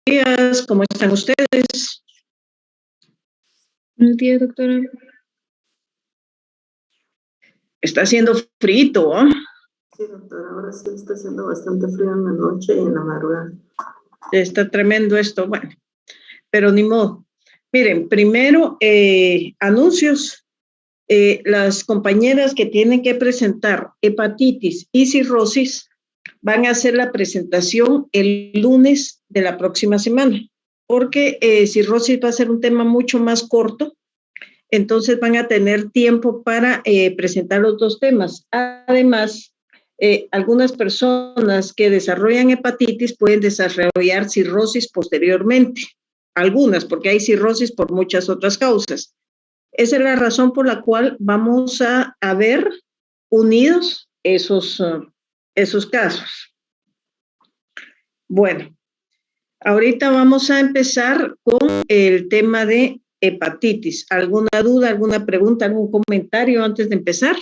días, ¿cómo están ustedes? Buenos días, doctora. Está haciendo frito, ¿eh? Sí, doctora, ahora sí está haciendo bastante frío en la noche y en la madrugada. Está tremendo esto, bueno, pero ni modo. Miren, primero, anuncios. Las compañeras que tienen que presentar hepatitis y cirrosis van a hacer la presentación el lunes de la próxima semana, porque cirrosis va a ser un tema mucho más corto, entonces van a tener tiempo para presentar los dos temas. Además, algunas personas que desarrollan hepatitis pueden desarrollar cirrosis posteriormente, algunas, porque hay cirrosis por muchas otras causas. Esa es la razón por la cual vamos a ver unidos esos casos. Bueno, ahorita vamos a empezar con el tema de hepatitis. ¿Alguna duda, alguna pregunta, algún comentario antes de empezar?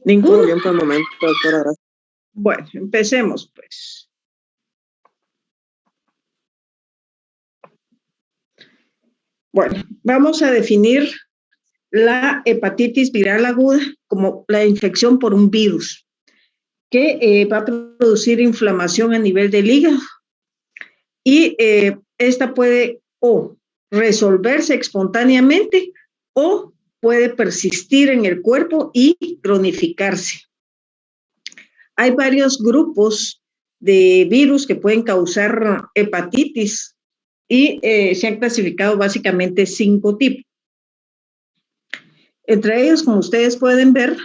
¿Ninguno? Todo bien por el momento, doctora. Gracias. Bueno, empecemos pues. Bueno, vamos a definir la hepatitis viral aguda como la infección por un virus que va a producir inflamación a nivel del hígado y esta puede o resolverse espontáneamente o puede persistir en el cuerpo y cronificarse. Hay varios grupos de virus que pueden causar hepatitis y se han clasificado básicamente 5 tipos. Entre ellos, como ustedes pueden ver,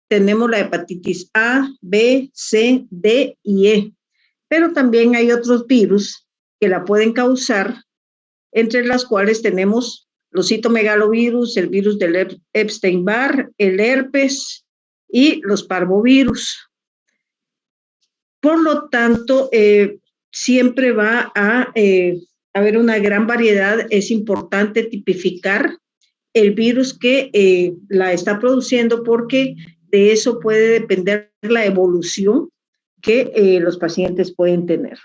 tenemos la hepatitis A, B, C, D y E, pero también hay otros virus que la pueden causar, entre las cuales tenemos los citomegalovirus, el virus del Epstein-Barr, el herpes y los parvovirus. Por lo tanto, siempre va a haber una gran variedad. Es importante tipificar el virus que la está produciendo porque de eso puede depender la evolución que los pacientes pueden tener.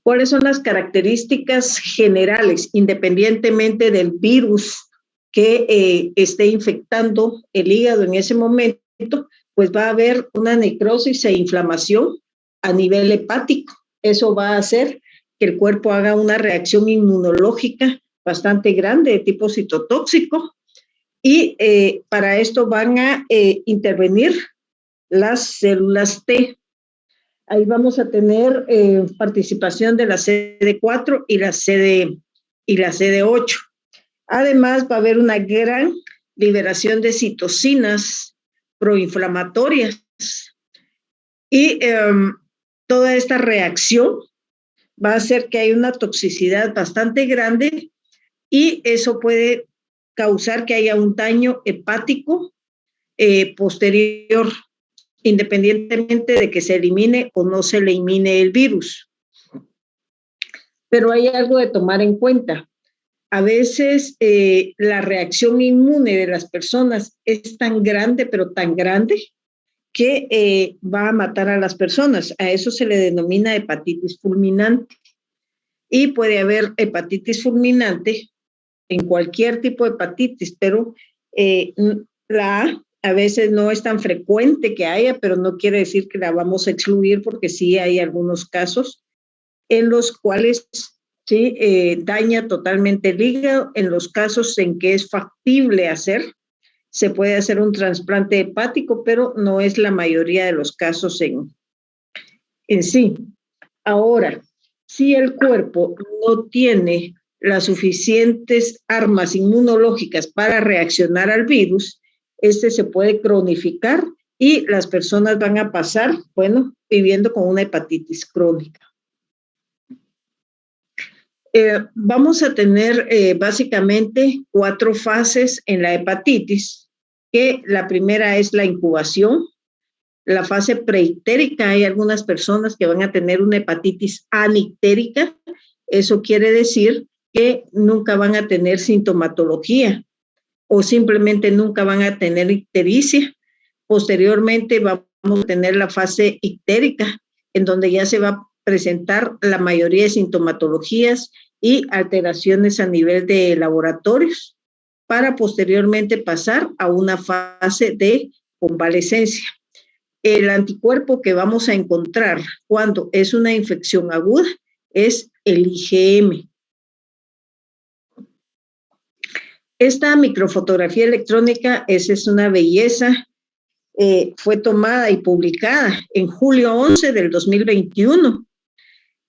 ¿Cuáles son las características generales, independientemente del virus que esté infectando el hígado en ese momento? Pues va a haber una necrosis e inflamación a nivel hepático. Eso va a hacer que el cuerpo haga una reacción inmunológica bastante grande de tipo citotóxico y para esto van a intervenir las células T. Ahí vamos a tener participación de la CD4 y la CD8. Además va a haber una gran liberación de citocinas proinflamatorias y toda esta reacción va a hacer que haya una toxicidad bastante grande y eso puede causar que haya un daño hepático posterior, independientemente de que se elimine o no se elimine el virus. Pero hay algo de tomar en cuenta. A veces la reacción inmune de las personas es tan grande, pero tan grande, que va a matar a las personas. A eso se le denomina hepatitis fulminante. Y puede haber hepatitis fulminante en cualquier tipo de hepatitis, pero la A veces no es tan frecuente que haya, pero no quiere decir que la vamos a excluir porque sí hay algunos casos en los cuales sí daña totalmente el hígado. En los casos en que es factible hacer, se puede hacer un trasplante hepático, pero no es la mayoría de los casos en sí. Ahora, si el cuerpo no tiene las suficientes armas inmunológicas para reaccionar al virus, este se puede cronificar y las personas van a pasar, bueno, viviendo con una hepatitis crónica. Vamos a tener básicamente 4 fases en la hepatitis, que la primera es la incubación, la fase preictérica. Hay algunas personas que van a tener una hepatitis anictérica. Eso quiere decir que nunca van a tener sintomatología o simplemente nunca van a tener ictericia, Posteriormente vamos a tener la fase ictérica, en donde ya se va a presentar la mayoría de sintomatologías y alteraciones a nivel de laboratorios, para posteriormente pasar a una fase de convalescencia. El anticuerpo que vamos a encontrar cuando es una infección aguda es el IgM. Esta microfotografía electrónica es una belleza. Fue tomada y publicada en julio 11 del 2021.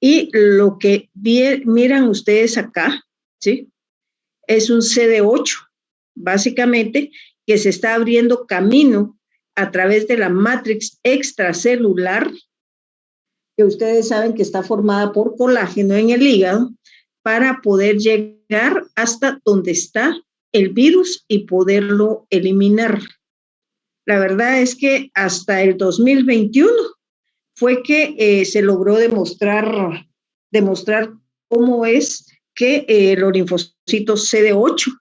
Y lo que miran ustedes acá, ¿sí?, es un CD8, básicamente, que se está abriendo camino a través de la matrix extracelular, que ustedes saben que está formada por colágeno en el hígado, para poder llegar hasta donde está el virus y poderlo eliminar. La verdad es que hasta el 2021 fue que se logró demostrar cómo es que los linfocitos CD8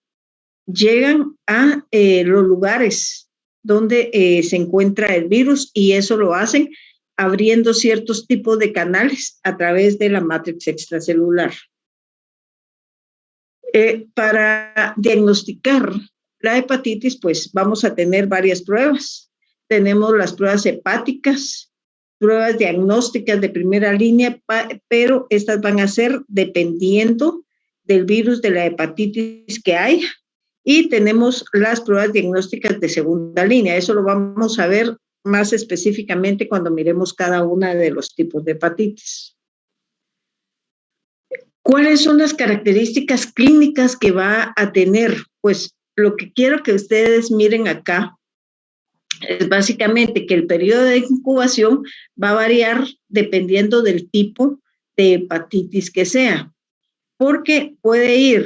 llegan a los lugares donde se encuentra el virus, y eso lo hacen abriendo ciertos tipos de canales a través de la matriz extracelular. Para diagnosticar la hepatitis, pues vamos a tener varias pruebas. Tenemos las pruebas hepáticas, pruebas diagnósticas de primera línea, pero estas van a ser dependiendo del virus de la hepatitis que haya. Y tenemos las pruebas diagnósticas de segunda línea. Eso lo vamos a ver más específicamente cuando miremos cada una de los tipos de hepatitis. ¿Cuáles son las características clínicas que va a tener? Pues lo que quiero que ustedes miren acá es básicamente que el periodo de incubación va a variar dependiendo del tipo de hepatitis que sea, porque puede ir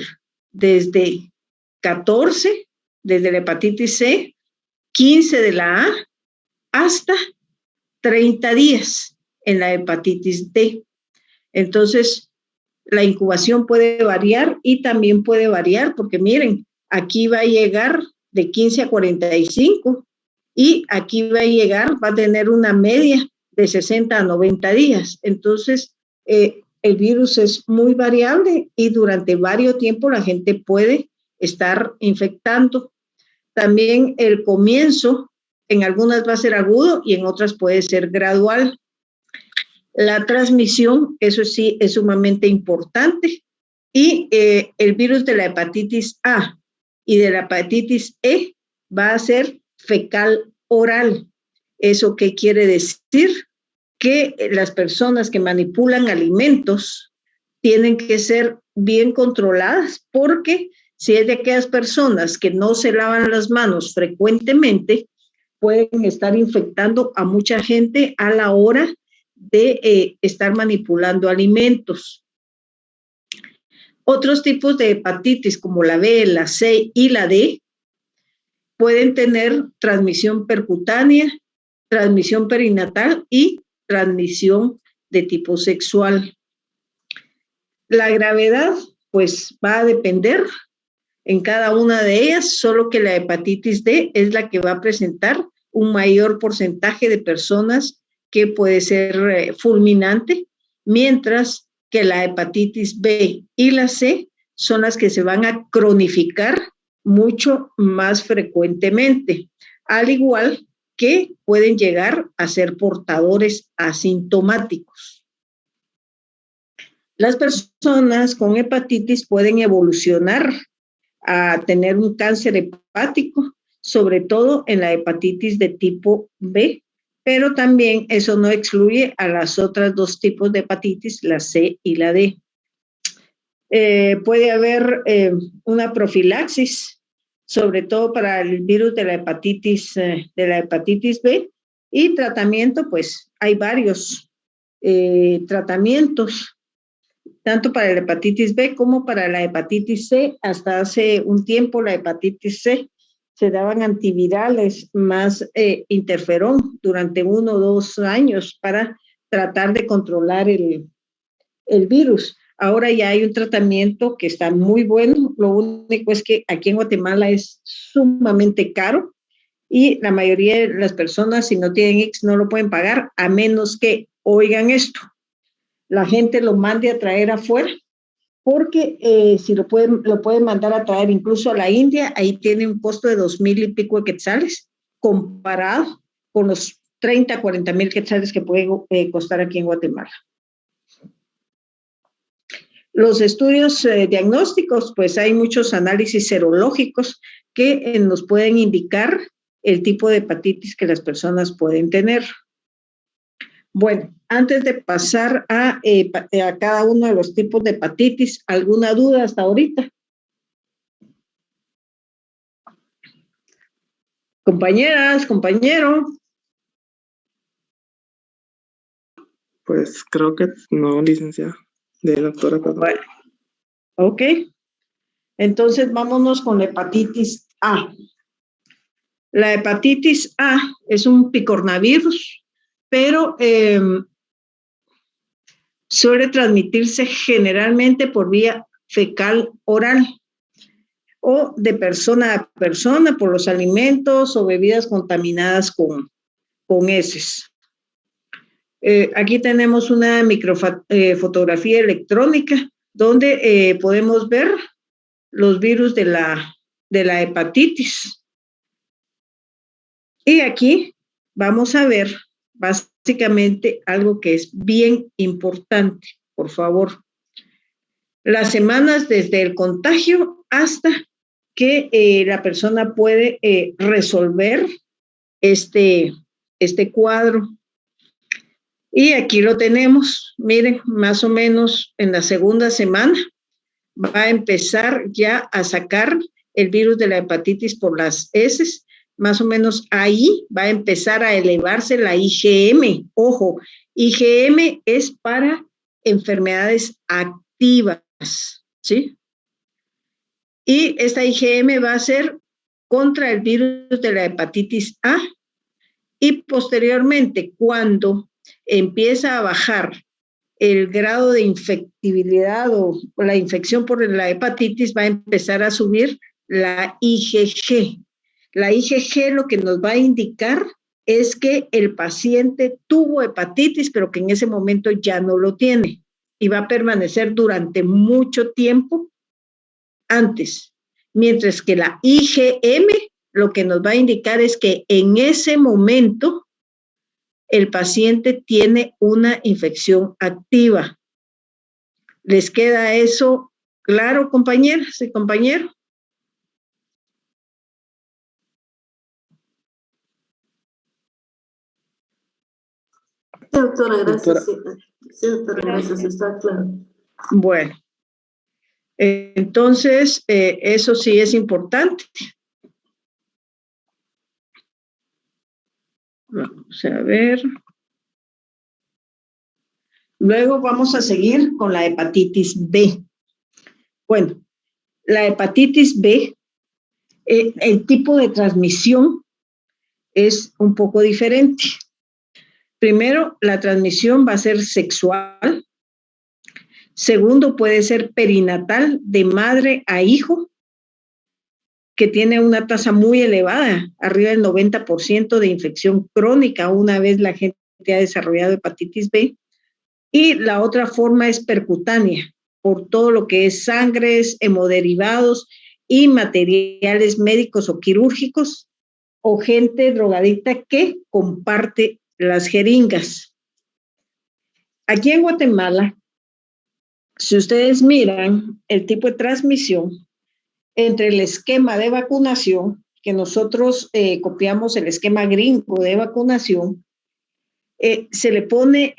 desde 14, desde la hepatitis C, 15 de la A, hasta 30 días en la hepatitis D. Entonces, la incubación puede variar, y también puede variar porque miren, aquí va a llegar de 15 a 45, y aquí va a tener una media de 60 a 90 días. Entonces, el virus es muy variable y durante varios tiempos la gente puede estar infectando. También el comienzo en algunas va a ser agudo y en otras puede ser gradual. La transmisión, eso sí, es sumamente importante. Y el virus de la hepatitis A y de la hepatitis E va a ser fecal oral. ¿Eso qué quiere decir? Que las personas que manipulan alimentos tienen que ser bien controladas, porque si es de aquellas personas que no se lavan las manos frecuentemente, pueden estar infectando a mucha gente a la hora de estar manipulando alimentos. Otros tipos de hepatitis, como la B, la C y la D, pueden tener transmisión percutánea, transmisión perinatal y transmisión de tipo sexual. La gravedad, pues, va a depender en cada una de ellas, solo que la hepatitis D es la que va a presentar un mayor porcentaje de personas, que puede ser fulminante, mientras que la hepatitis B y la C son las que se van a cronificar mucho más frecuentemente, al igual que pueden llegar a ser portadores asintomáticos. Las personas con hepatitis pueden evolucionar a tener un cáncer hepático, sobre todo en la hepatitis de tipo B, pero también eso no excluye a las otras dos tipos de hepatitis, la C y la D. Puede haber una profilaxis, sobre todo para el virus de la hepatitis B, y tratamiento, pues hay varios tratamientos, tanto para la hepatitis B como para la hepatitis C. Hasta hace un tiempo la hepatitis C se daban antivirales más interferón durante 1 o 2 años para tratar de controlar el virus. Ahora ya hay un tratamiento que está muy bueno, lo único es que aquí en Guatemala es sumamente caro, y la mayoría de las personas, si no tienen IX, no lo pueden pagar, a menos que, oigan esto, la gente lo mande a traer afuera, porque si lo pueden mandar a traer incluso a la India, ahí tiene un costo de 2,000 y pico de quetzales, comparado con los 30, 40,000 quetzales que puede costar aquí en Guatemala. Los estudios diagnósticos, pues hay muchos análisis serológicos que nos pueden indicar el tipo de hepatitis que las personas pueden tener. Bueno, antes de pasar a cada uno de los tipos de hepatitis, ¿alguna duda hasta ahorita? Compañeras, compañero. Pues creo que no, licenciada, de doctora, perdón. Bueno, ok. Entonces vámonos con la hepatitis A. La hepatitis A es un picornavirus, pero suele transmitirse generalmente por vía fecal oral o de persona a persona por los alimentos o bebidas contaminadas con heces. Aquí tenemos una microfotografía electrónica donde podemos ver los virus de la hepatitis. Y aquí vamos a ver básicamente algo que es bien importante, por favor. Las semanas desde el contagio hasta que la persona puede resolver este cuadro. Y aquí lo tenemos, miren, más o menos en la segunda semana va a empezar ya a sacar el virus de la hepatitis por las heces. Más o menos ahí va a empezar a elevarse la IgM. Ojo, IgM es para enfermedades activas, ¿sí? Y esta IgM va a ser contra el virus de la hepatitis A y posteriormente, cuando empieza a bajar el grado de infectibilidad o la infección por la hepatitis, va a empezar a subir la IgG. La IgG lo que nos va a indicar es que el paciente tuvo hepatitis, pero que en ese momento ya no lo tiene y va a permanecer durante mucho tiempo antes. Mientras que la IgM lo que nos va a indicar es que en ese momento el paciente tiene una infección activa. ¿Les queda eso claro, compañeras y compañeros? Sí, doctora, gracias. Sí, doctora, gracias, está claro. Bueno, entonces eso sí es importante. Vamos a ver. Luego vamos a seguir con la hepatitis B. Bueno, la hepatitis B, el tipo de transmisión es un poco diferente. Primero, la transmisión va a ser sexual. Segundo, puede ser perinatal, de madre a hijo, que tiene una tasa muy elevada, arriba del 90% de infección crónica una vez la gente ha desarrollado hepatitis B. Y la otra forma es percutánea, por todo lo que es sangres, hemoderivados y materiales médicos o quirúrgicos, o gente drogadicta que comparte las jeringas. Aquí en Guatemala, si ustedes miran el tipo de transmisión entre el esquema de vacunación, que nosotros copiamos el esquema gringo de vacunación, se le pone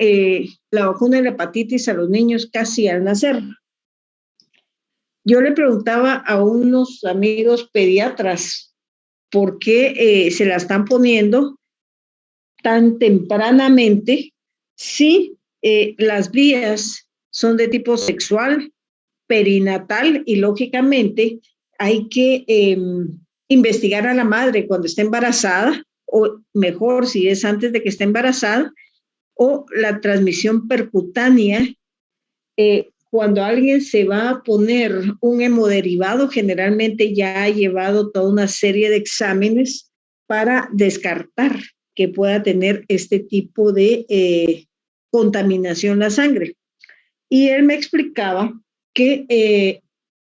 la vacuna de la hepatitis a los niños casi al nacer. Yo le preguntaba a unos amigos pediatras por qué se la están poniendo tan tempranamente si las vías son de tipo sexual, perinatal y lógicamente hay que investigar a la madre cuando esté embarazada o mejor si es antes de que esté embarazada o la transmisión percutánea. Cuando alguien se va a poner un hemoderivado, generalmente ya ha llevado toda una serie de exámenes para descartar que pueda tener este tipo de contaminación la sangre. Y él me explicaba que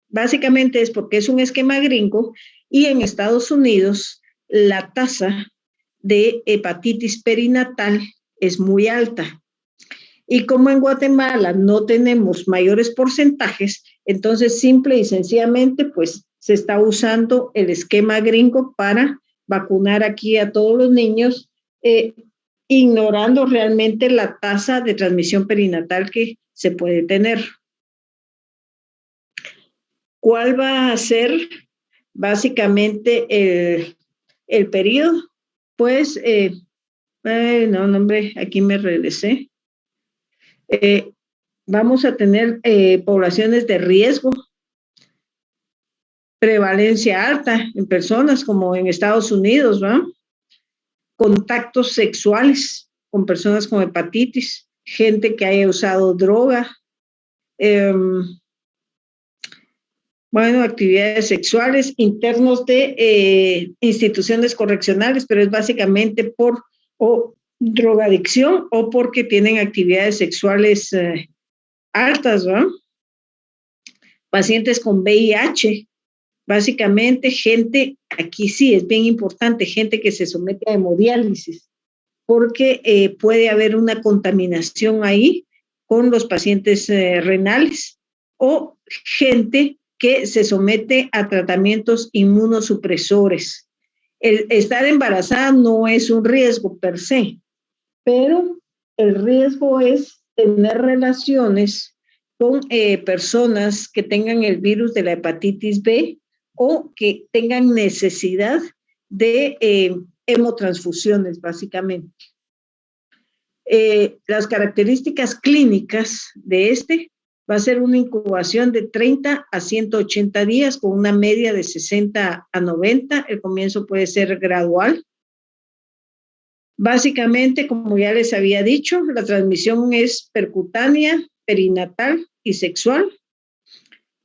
básicamente es porque es un esquema gringo y en Estados Unidos la tasa de hepatitis perinatal es muy alta. Y como en Guatemala no tenemos mayores porcentajes, entonces simple y sencillamente pues se está usando el esquema gringo para vacunar aquí a todos los niños, ignorando realmente la tasa de transmisión perinatal que se puede tener. ¿Cuál va a ser básicamente el periodo? Pues, no, hombre, aquí me regresé. Vamos a tener poblaciones de riesgo, prevalencia alta en personas como en Estados Unidos, ¿va? Contactos sexuales con personas con hepatitis, gente que haya usado droga, bueno, actividades sexuales, internos de instituciones correccionales, pero es básicamente por o drogadicción o porque tienen actividades sexuales altas, ¿no? Pacientes con VIH, básicamente gente, aquí sí es bien importante, gente que se somete a hemodiálisis, porque puede haber una contaminación ahí con los pacientes renales o gente que se somete a tratamientos inmunosupresores. El estar embarazada no es un riesgo per se, pero el riesgo es tener relaciones con personas que tengan el virus de la hepatitis B o que tengan necesidad de hemotransfusiones, básicamente. Las características clínicas de este va a ser una incubación de 30 a 180 días con una media de 60 a 90. El comienzo puede ser gradual. Básicamente, como ya les había dicho, la transmisión es percutánea, perinatal y sexual.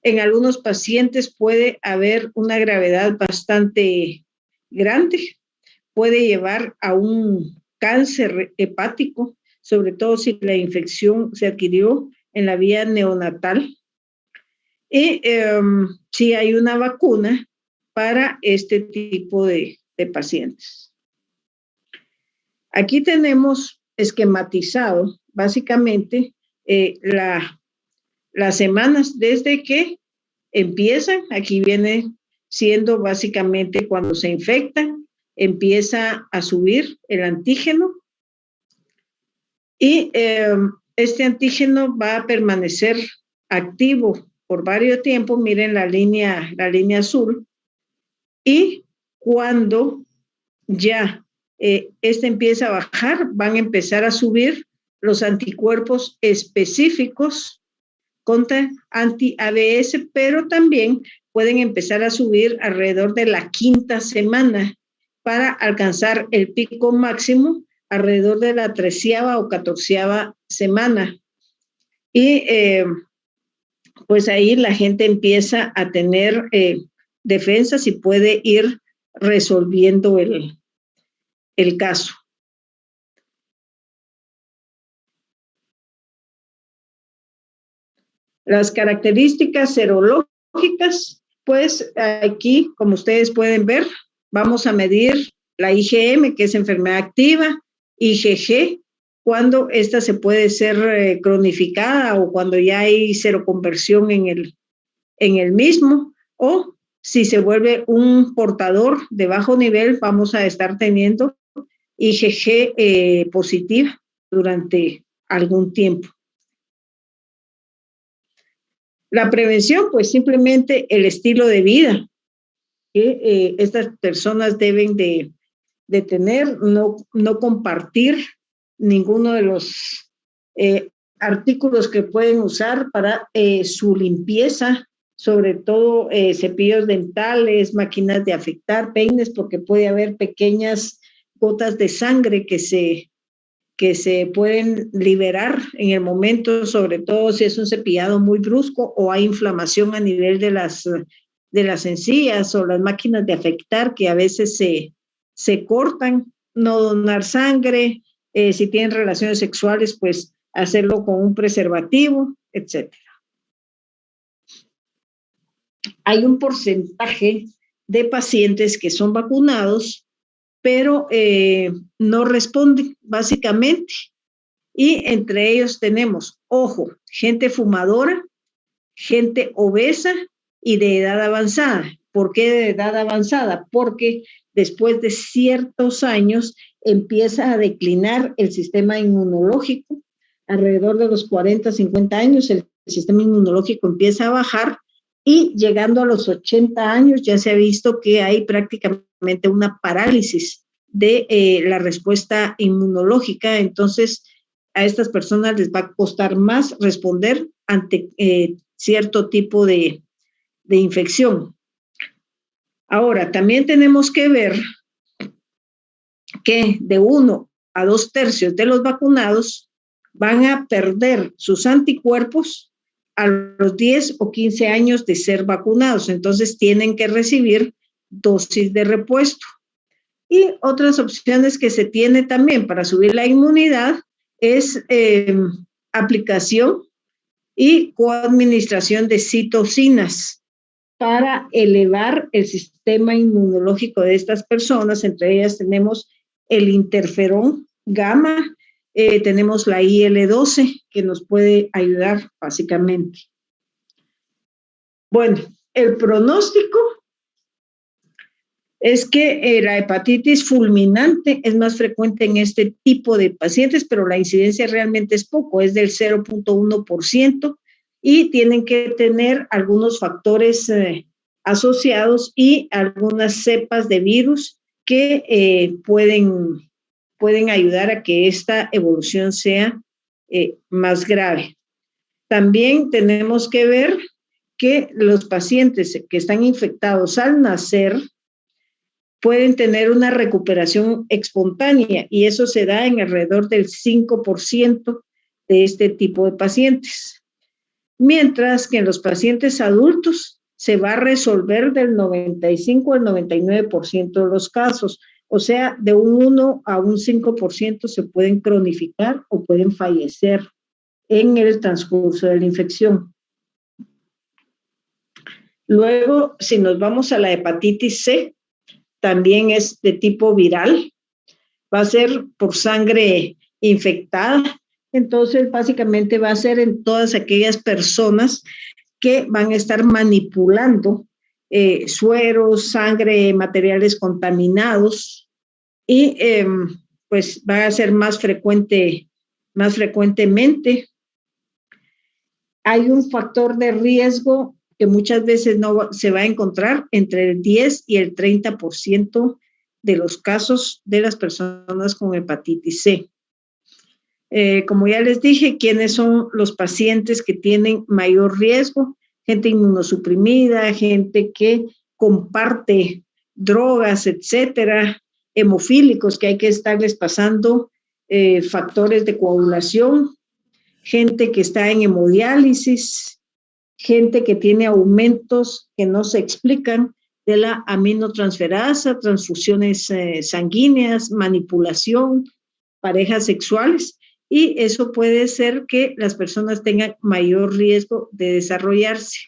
En algunos pacientes puede haber una gravedad bastante grande. Puede llevar a un cáncer hepático, sobre todo si la infección se adquirió en la vía neonatal. Y si hay una vacuna para este tipo de pacientes. Aquí tenemos esquematizado básicamente las semanas desde que empiezan. Aquí viene siendo básicamente cuando se infectan, empieza a subir el antígeno y este antígeno va a permanecer activo por varios tiempos. Miren la línea azul. Y cuando ya este empieza a bajar, van a empezar a subir los anticuerpos específicos contra anti-ABS, pero también pueden empezar a subir alrededor de la 5ª semana para alcanzar el pico máximo alrededor de la 13ª o 14ª semana. Y pues ahí la gente empieza a tener defensas y puede ir resolviendo el caso. Las características serológicas, pues aquí, como ustedes pueden ver, vamos a medir la IgM, que es enfermedad activa, IgG, cuando esta se puede ser cronificada o cuando ya hay seroconversión en el mismo, o si se vuelve un portador de bajo nivel, vamos a estar teniendo IgG positiva durante algún tiempo. La prevención, pues simplemente el estilo de vida que estas personas deben de tener, no compartir ninguno de los artículos que pueden usar para su limpieza, sobre todo cepillos dentales, máquinas de afeitar, peines, porque puede haber pequeñas gotas de sangre que se pueden liberar en el momento, sobre todo si es un cepillado muy brusco o hay inflamación a nivel de las encías o las máquinas de afeitar que a veces se se cortan, no donar sangre, si tienen relaciones sexuales, pues hacerlo con un preservativo, etc. Hay un porcentaje de pacientes que son vacunados, pero no responden, básicamente. Y entre ellos tenemos, ojo, gente fumadora, gente obesa y de edad avanzada. ¿Por qué de edad avanzada? Porque después de ciertos años empieza a declinar el sistema inmunológico. Alrededor de los 40, 50 años el sistema inmunológico empieza a bajar y llegando a los 80 años ya se ha visto que hay prácticamente una parálisis de la respuesta inmunológica. Entonces, a estas personas les va a costar más responder ante cierto tipo de infección. Ahora, también tenemos que ver que de 1 a 2 tercios de los vacunados van a perder sus anticuerpos a los 10 o 15 años de ser vacunados. Entonces, tienen que recibir dosis de repuesto. Y otras opciones que se tiene también para subir la inmunidad es aplicación y coadministración de citocinas para elevar el sistema inmunológico de estas personas. Entre ellas tenemos el interferón gamma, tenemos la IL-12 que nos puede ayudar básicamente. Bueno, el pronóstico es que la hepatitis fulminante es más frecuente en este tipo de pacientes, pero la incidencia realmente es poco, es del 0.1%, y tienen que tener algunos factores asociados y algunas cepas de virus que pueden ayudar a que esta evolución sea más grave. También tenemos que ver que los pacientes que están infectados al nacer pueden tener una recuperación espontánea y eso se da en alrededor del 5% de este tipo de pacientes. Mientras que en los pacientes adultos se va a resolver del 95 al 99% de los casos. O sea, de un 1 a un 5% se pueden cronificar o pueden fallecer en el transcurso de la infección. Luego, si nos vamos a la hepatitis C, también es de tipo viral, va a ser por sangre infectada, entonces básicamente va a ser en todas aquellas personas que van a estar manipulando sueros, sangre, materiales contaminados y pues va a ser más frecuentemente. Hay un factor de riesgo que muchas veces no se va a encontrar entre el 10 y el 30% de los casos de las personas con hepatitis C. Como ya les dije, ¿quiénes son los pacientes que tienen mayor riesgo? Gente inmunosuprimida, gente que comparte drogas, etcétera, hemofílicos que hay que estarles pasando factores de coagulación, gente que está en hemodiálisis, gente que tiene aumentos que no se explican de la aminotransferasa, transfusiones sanguíneas, manipulación, parejas sexuales, y eso puede ser que las personas tengan mayor riesgo de desarrollarse.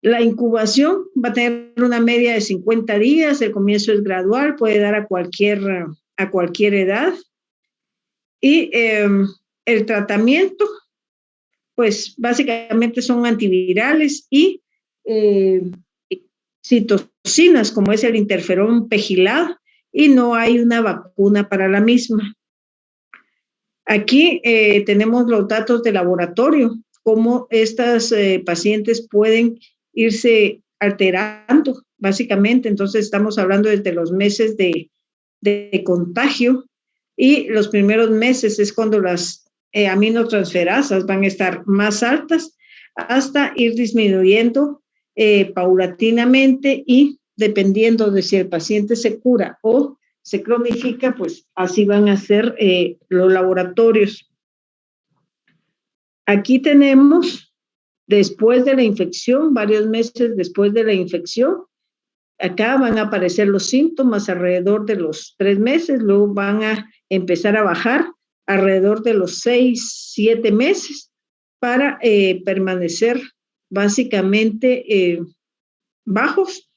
La incubación va a tener una media de 50 días, el comienzo es gradual, puede dar a cualquier edad, y el tratamiento pues básicamente son antivirales y citocinas, como es el interferón pegilado, y no hay una vacuna para la misma. Aquí tenemos los datos de laboratorio, cómo estas pacientes pueden irse alterando, básicamente. Entonces estamos hablando desde los meses de contagio, y los primeros meses es cuando las aminotransferasas van a estar más altas hasta ir disminuyendo paulatinamente, y dependiendo de si el paciente se cura o se cronifica, pues así van a ser los laboratorios. Aquí tenemos, después de la infección, varios meses después de la infección, Acá van a aparecer los síntomas alrededor de los 3 meses, luego van a empezar a bajar alrededor de los 6, 7 meses para permanecer básicamente bajos,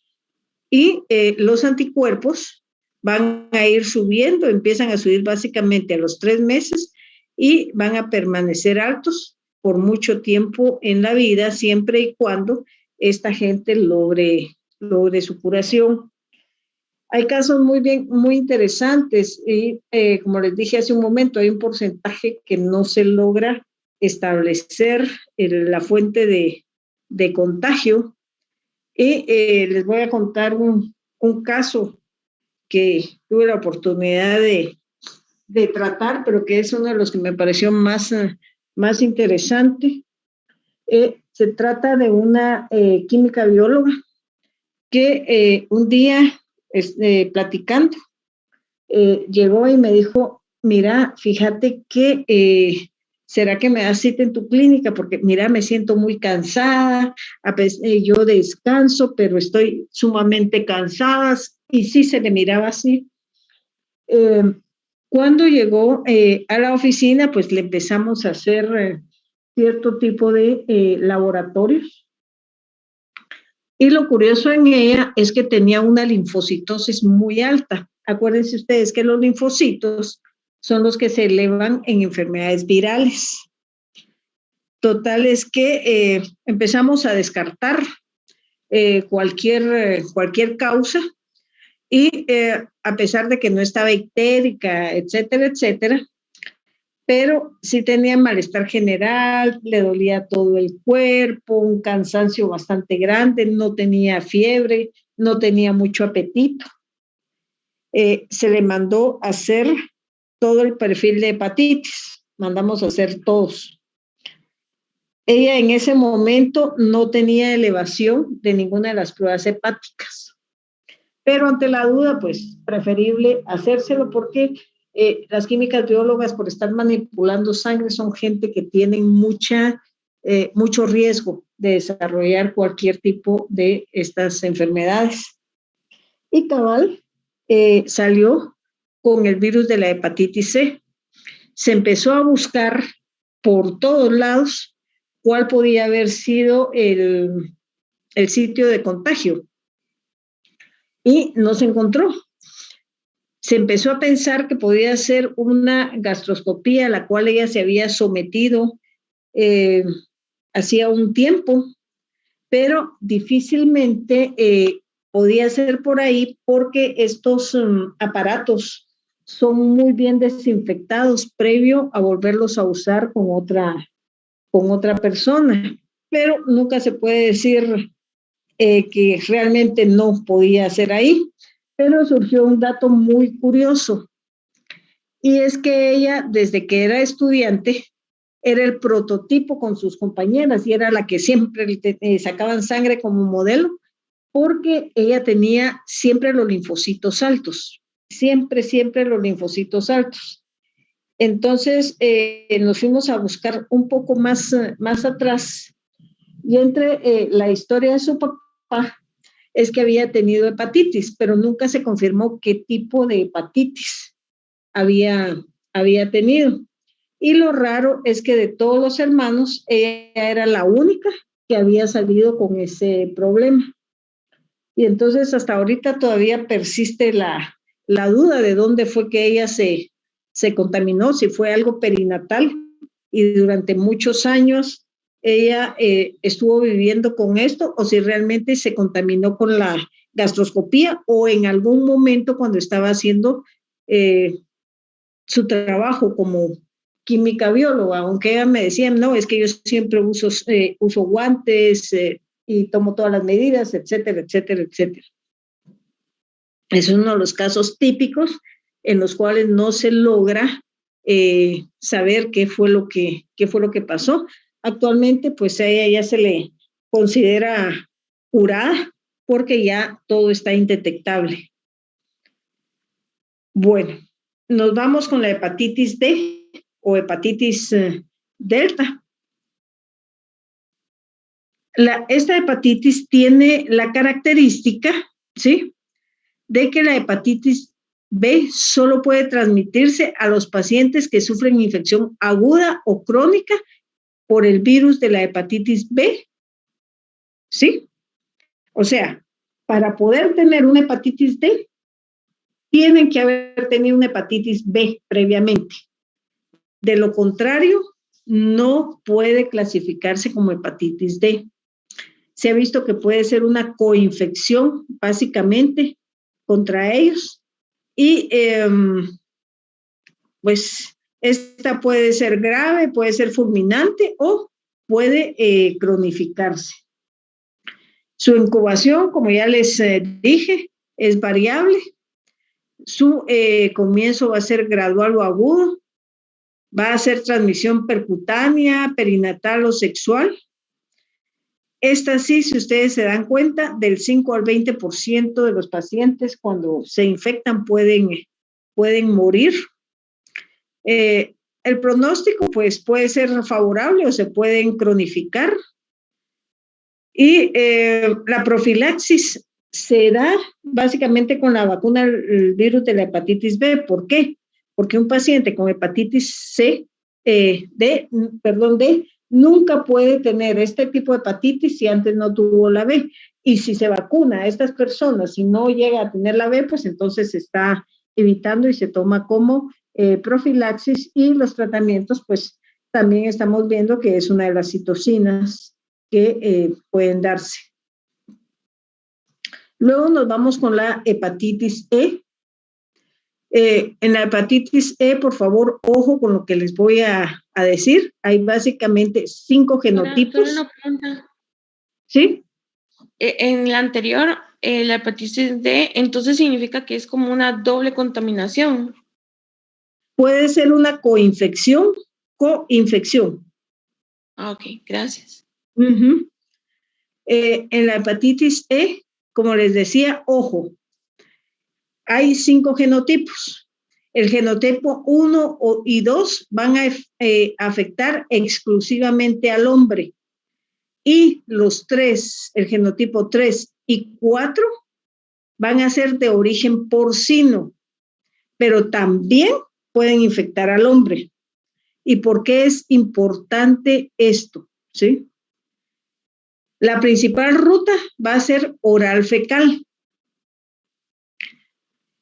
y los anticuerpos van a ir subiendo, empiezan a subir básicamente a los 3 meses y van a permanecer altos por mucho tiempo en la vida, siempre y cuando esta gente logre su curación. Hay casos muy interesantes y como les dije hace un momento, hay un porcentaje que no se logra establecer la fuente de contagio. Y les voy a contar un caso que tuve la oportunidad de tratar, pero que es uno de los que me pareció más interesante. Se trata de una química bióloga que un día platicando llegó y me dijo, mira, fíjate que ¿será que me das cita en tu clínica? Porque mira, me siento muy cansada, yo descanso, pero estoy sumamente cansada, y sí se le miraba así. Cuando llegó a la oficina, pues le empezamos a hacer cierto tipo de laboratorios. Y lo curioso en ella es que tenía una linfocitosis muy alta. Acuérdense ustedes que los linfocitos son los que se elevan en enfermedades virales. Total es que empezamos a descartar cualquier causa, y a pesar de que no estaba ictérica, etcétera, etcétera, pero sí tenía malestar general, le dolía todo el cuerpo, un cansancio bastante grande, no tenía fiebre, no tenía mucho apetito. Se le mandó a hacer todo el perfil de hepatitis, mandamos a hacer todos. Ella en ese momento no tenía elevación de ninguna de las pruebas hepáticas, pero ante la duda, pues preferible hacérselo, porque las químicas biólogas, por estar manipulando sangre, son gente que tienen mucho riesgo de desarrollar cualquier tipo de estas enfermedades. Y cabal salió con el virus de la hepatitis C. Se empezó a buscar por todos lados cuál podía haber sido el sitio de contagio, y no se encontró. Se empezó a pensar que podía ser una gastroscopía a la cual ella se había sometido hacía un tiempo, pero difícilmente podía ser por ahí, porque estos aparatos son muy bien desinfectados previo a volverlos a usar con otra persona, pero nunca se puede decir que realmente no podía ser ahí. Pero surgió un dato muy curioso, y es que ella, desde que era estudiante, era el prototipo con sus compañeras y era la que siempre sacaban sangre como modelo, porque ella tenía siempre los linfocitos altos, siempre los linfocitos altos. Entonces nos fuimos a buscar un poco más atrás, y entre la historia de su papá es que había tenido hepatitis, pero nunca se confirmó qué tipo de hepatitis había tenido. Y lo raro es que de todos los hermanos, ella era la única que había salido con ese problema. Y entonces hasta ahorita todavía persiste la duda de dónde fue que ella se contaminó, si fue algo perinatal, y durante muchos años ella estuvo viviendo con esto, o si realmente se contaminó con la gastroscopía, o en algún momento cuando estaba haciendo su trabajo como química bióloga, aunque ella me decía, no, es que yo siempre uso guantes y tomo todas las medidas, etcétera, etcétera, etcétera. Es uno de los casos típicos en los cuales no se logra saber qué fue lo que pasó. Actualmente, pues a ella ya se le considera curada, porque ya todo está indetectable. Bueno, nos vamos con la hepatitis D o hepatitis delta. Esta hepatitis tiene la característica, ¿sí? De que la hepatitis B solo puede transmitirse a los pacientes que sufren infección aguda o crónica por el virus de la hepatitis B, ¿sí? O sea, para poder tener una hepatitis D, tienen que haber tenido una hepatitis B previamente. De lo contrario, no puede clasificarse como hepatitis D. Se ha visto que puede ser una coinfección, básicamente, contra ellos. Y pues esta puede ser grave, puede ser fulminante o puede cronificarse. Su incubación, como ya les dije, es variable. Su comienzo va a ser gradual o agudo. Va a ser transmisión percutánea, perinatal o sexual. Esta sí, si ustedes se dan cuenta, del 5 al 20% de los pacientes cuando se infectan pueden morir. El pronóstico pues puede ser favorable o se pueden cronificar. Y la profilaxis se da básicamente con la vacuna del virus de la hepatitis B. ¿Por qué? Porque un paciente con hepatitis D nunca puede tener este tipo de hepatitis si antes no tuvo la B. Y si se vacuna a estas personas y no llega a tener la B, pues entonces se está evitando y se toma como profilaxis, y los tratamientos, pues también estamos viendo que es una de las citocinas que pueden darse. Luego nos vamos con la hepatitis E. En la hepatitis E, por favor, ojo con lo que les voy a decir. Hay básicamente 5 genotipos. Solo una pregunta. ¿Sí? En la anterior, la hepatitis D, entonces significa que es como una doble contaminación. Puede ser una coinfección. Ah, ok, gracias. En la hepatitis E, como les decía, ojo, hay 5 genotipos. El genotipo 1 y 2 van a afectar exclusivamente al hombre. Y los 3, el genotipo 3 y 4, van a ser de origen porcino, pero también pueden infectar al hombre. ¿Y por qué es importante esto? ¿Sí? La principal ruta va a ser oral fecal.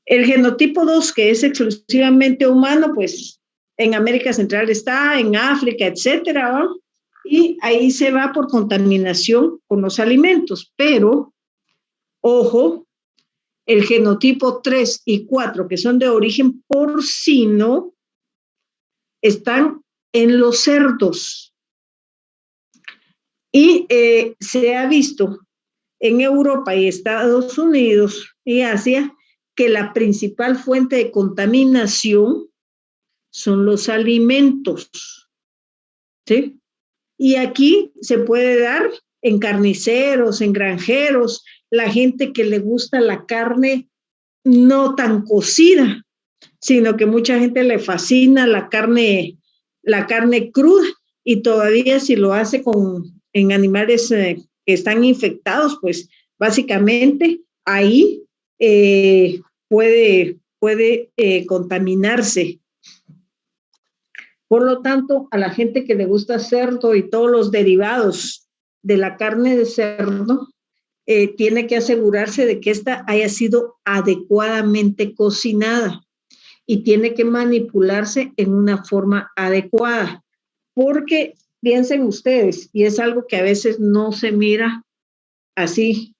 El genotipo 2, que es exclusivamente humano, pues en América Central está, en África, etcétera, ¿no? Y ahí se va por contaminación con los alimentos. Pero, ojo, el genotipo 3 y 4, que son de origen porcino, están en los cerdos. Y se ha visto en Europa y Estados Unidos y Asia que la principal fuente de contaminación son los alimentos, ¿sí? Y aquí se puede dar en carniceros, en granjeros, la gente que le gusta la carne no tan cocida, sino que mucha gente le fascina la carne cruda, y todavía si lo hace en animales que están infectados, pues básicamente ahí puede contaminarse. Por lo tanto, a la gente que le gusta cerdo y todos los derivados de la carne de cerdo, tiene que asegurarse de que ésta haya sido adecuadamente cocinada y tiene que manipularse en una forma adecuada. Porque piensen ustedes, y es algo que a veces no se mira así,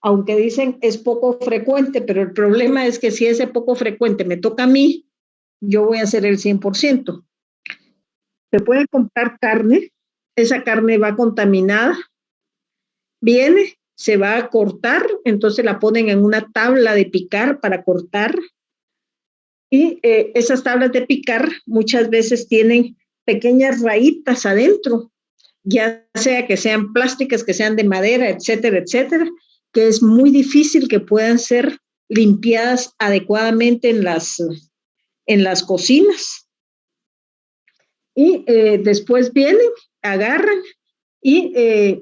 aunque dicen es poco frecuente, pero el problema es que si ese poco frecuente me toca a mí, yo voy a hacer el 100%. Se puede comprar carne, esa carne va contaminada, viene, se va a cortar, entonces la ponen en una tabla de picar para cortar, y esas tablas de picar muchas veces tienen pequeñas rayitas adentro, ya sea que sean plásticas, que sean de madera, etcétera, etcétera, que es muy difícil que puedan ser limpiadas adecuadamente en las cocinas. Y después vienen, agarran y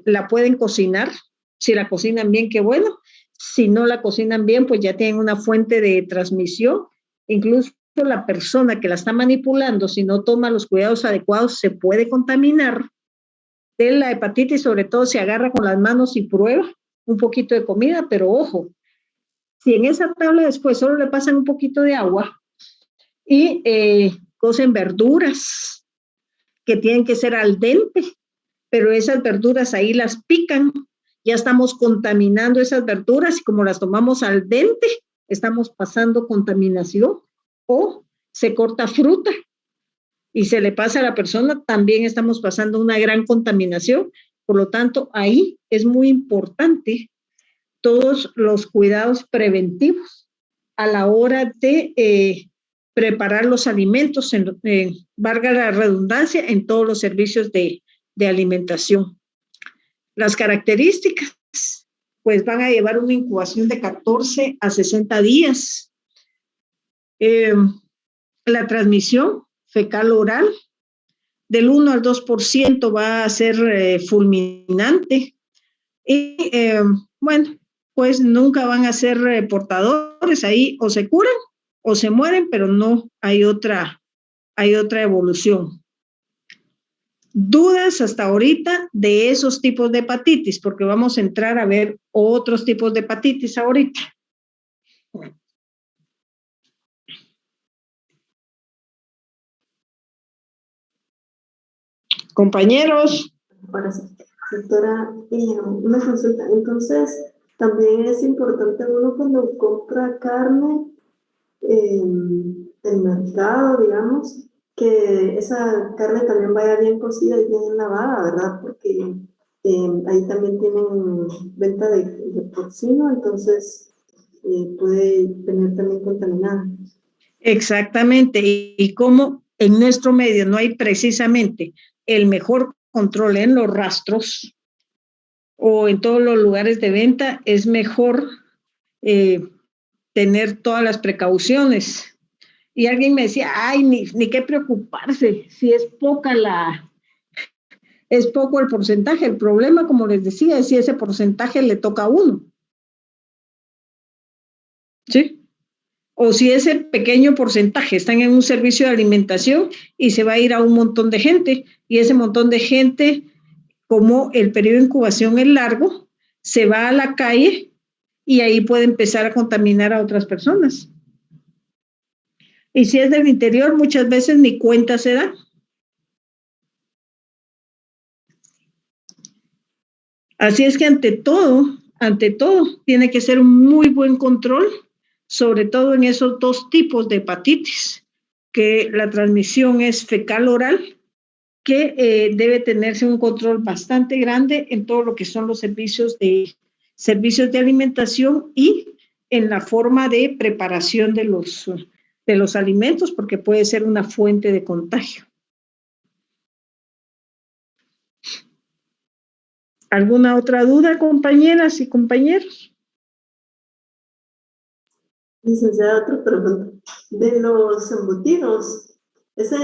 la pueden cocinar. Si la cocinan bien, qué bueno. si no la cocinan bien, pues ya tienen una fuente de transmisión. Incluso la persona que la está manipulando, si no toma los cuidados adecuados, se puede contaminar de la hepatitis, sobre todo si agarra con las manos y prueba un poquito de comida, pero ojo, si en esa tabla después solo le pasan un poquito de agua y cocen verduras que tienen que ser al dente, pero esas verduras ahí las pican, ya estamos contaminando esas verduras y como las tomamos al dente, estamos pasando contaminación. O se corta fruta y se le pasa a la persona, también estamos pasando una gran contaminación. Por lo tanto, ahí es muy importante todos los cuidados preventivos a la hora de preparar los alimentos, valga la redundancia, en todos los servicios de alimentación. Las características, pues van a llevar una incubación de 14 a 60 días. La transmisión fecal oral del 1 al 2% va a ser fulminante y bueno, pues nunca van a ser portadores, ahí o se curan o se mueren, pero no hay otra evolución. Dudas hasta ahorita de esos tipos de hepatitis, porque vamos a entrar a ver otros tipos de hepatitis ahorita. Compañeros. Ahora sí. Doctora, una consulta. Entonces, también es importante uno cuando compra carne en el mercado, digamos, que esa carne también vaya bien cocida y bien lavada, ¿verdad? Porque ahí también tienen venta de porcino, entonces puede tener también contaminada. Exactamente, y como en nuestro medio no hay precisamente el mejor control en los rastros o en todos los lugares de venta, es mejor tener todas las precauciones. Y alguien me decía, ay, ni qué preocuparse, si es poco el porcentaje. El problema, como les decía, es si ese porcentaje le toca a uno. ¿Sí? O si ese pequeño porcentaje están en un servicio de alimentación y se va a ir a un montón de gente, y ese montón de gente, como el periodo de incubación es largo, se va a la calle y ahí puede empezar a contaminar a otras personas. Y si es del interior, muchas veces ni cuenta se da. Así es que ante todo, tiene que ser un muy buen control, sobre todo en esos dos tipos de hepatitis, que la transmisión es fecal oral, que debe tenerse un control bastante grande en todo lo que son los servicios de alimentación y en la forma de preparación de los alimentos, porque puede ser una fuente de contagio. ¿Alguna otra duda, compañeras y compañeros? Licenciada, otra pregunta. De los embutidos, ese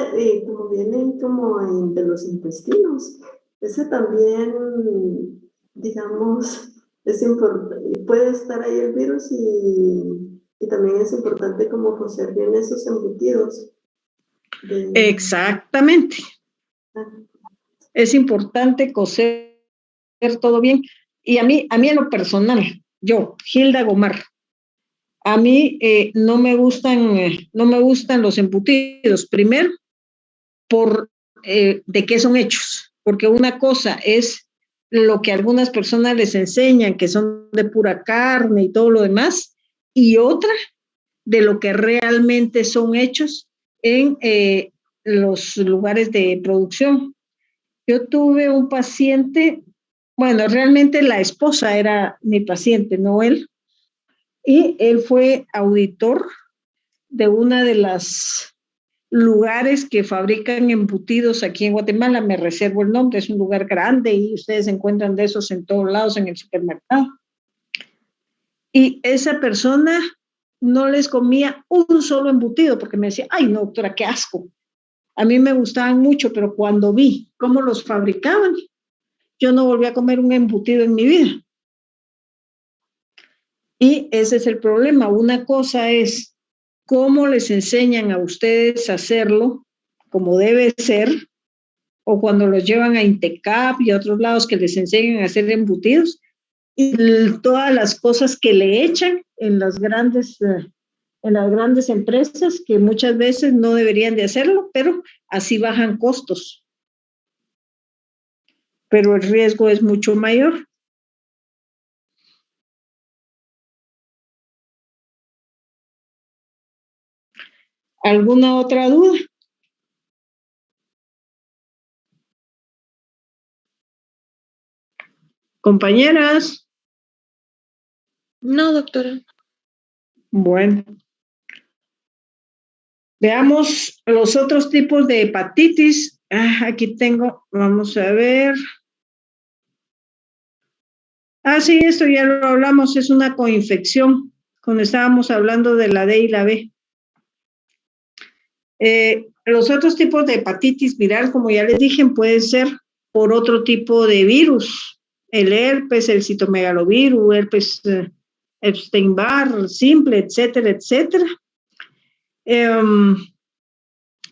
como vienen como de los intestinos, ese también, digamos, es importante, puede estar ahí el virus y también es importante como cocer bien esos embutidos. Exactamente. Es importante cocer todo bien. Y a mí en lo personal, yo, Hilda Gomar, a mí no me gustan los embutidos. Primero, de qué son hechos, porque una cosa es lo que algunas personas les enseñan, que son de pura carne y todo lo demás, y otra de lo que realmente son hechos en los lugares de producción. Yo tuve un paciente, bueno, realmente la esposa era mi paciente, no él, y él fue auditor de una de las lugares que fabrican embutidos aquí en Guatemala. Me reservo el nombre, es un lugar grande y ustedes encuentran de esos en todos lados en el supermercado. Y esa persona no les comía un solo embutido porque me decía, ay no, doctora, qué asco. A mí me gustaban mucho, pero cuando vi cómo los fabricaban, yo no volví a comer un embutido en mi vida. Y ese es el problema. Una cosa es cómo les enseñan a ustedes a hacerlo, como debe ser, o cuando los llevan a Intecap y a otros lados que les enseñan a hacer embutidos, y todas las cosas que le echan en las grandes empresas, que muchas veces no deberían de hacerlo, pero así bajan costos. Pero el riesgo es mucho mayor. ¿Alguna otra duda? Compañeras. No, doctora. Bueno. Veamos los otros tipos de hepatitis. Aquí tengo, vamos a ver. Sí, esto ya lo hablamos, es una coinfección, cuando estábamos hablando de la D y la B. Los otros tipos de hepatitis viral, como ya les dije, pueden ser por otro tipo de virus, el herpes, el citomegalovirus, herpes Epstein-Barr, simple, etcétera, etcétera.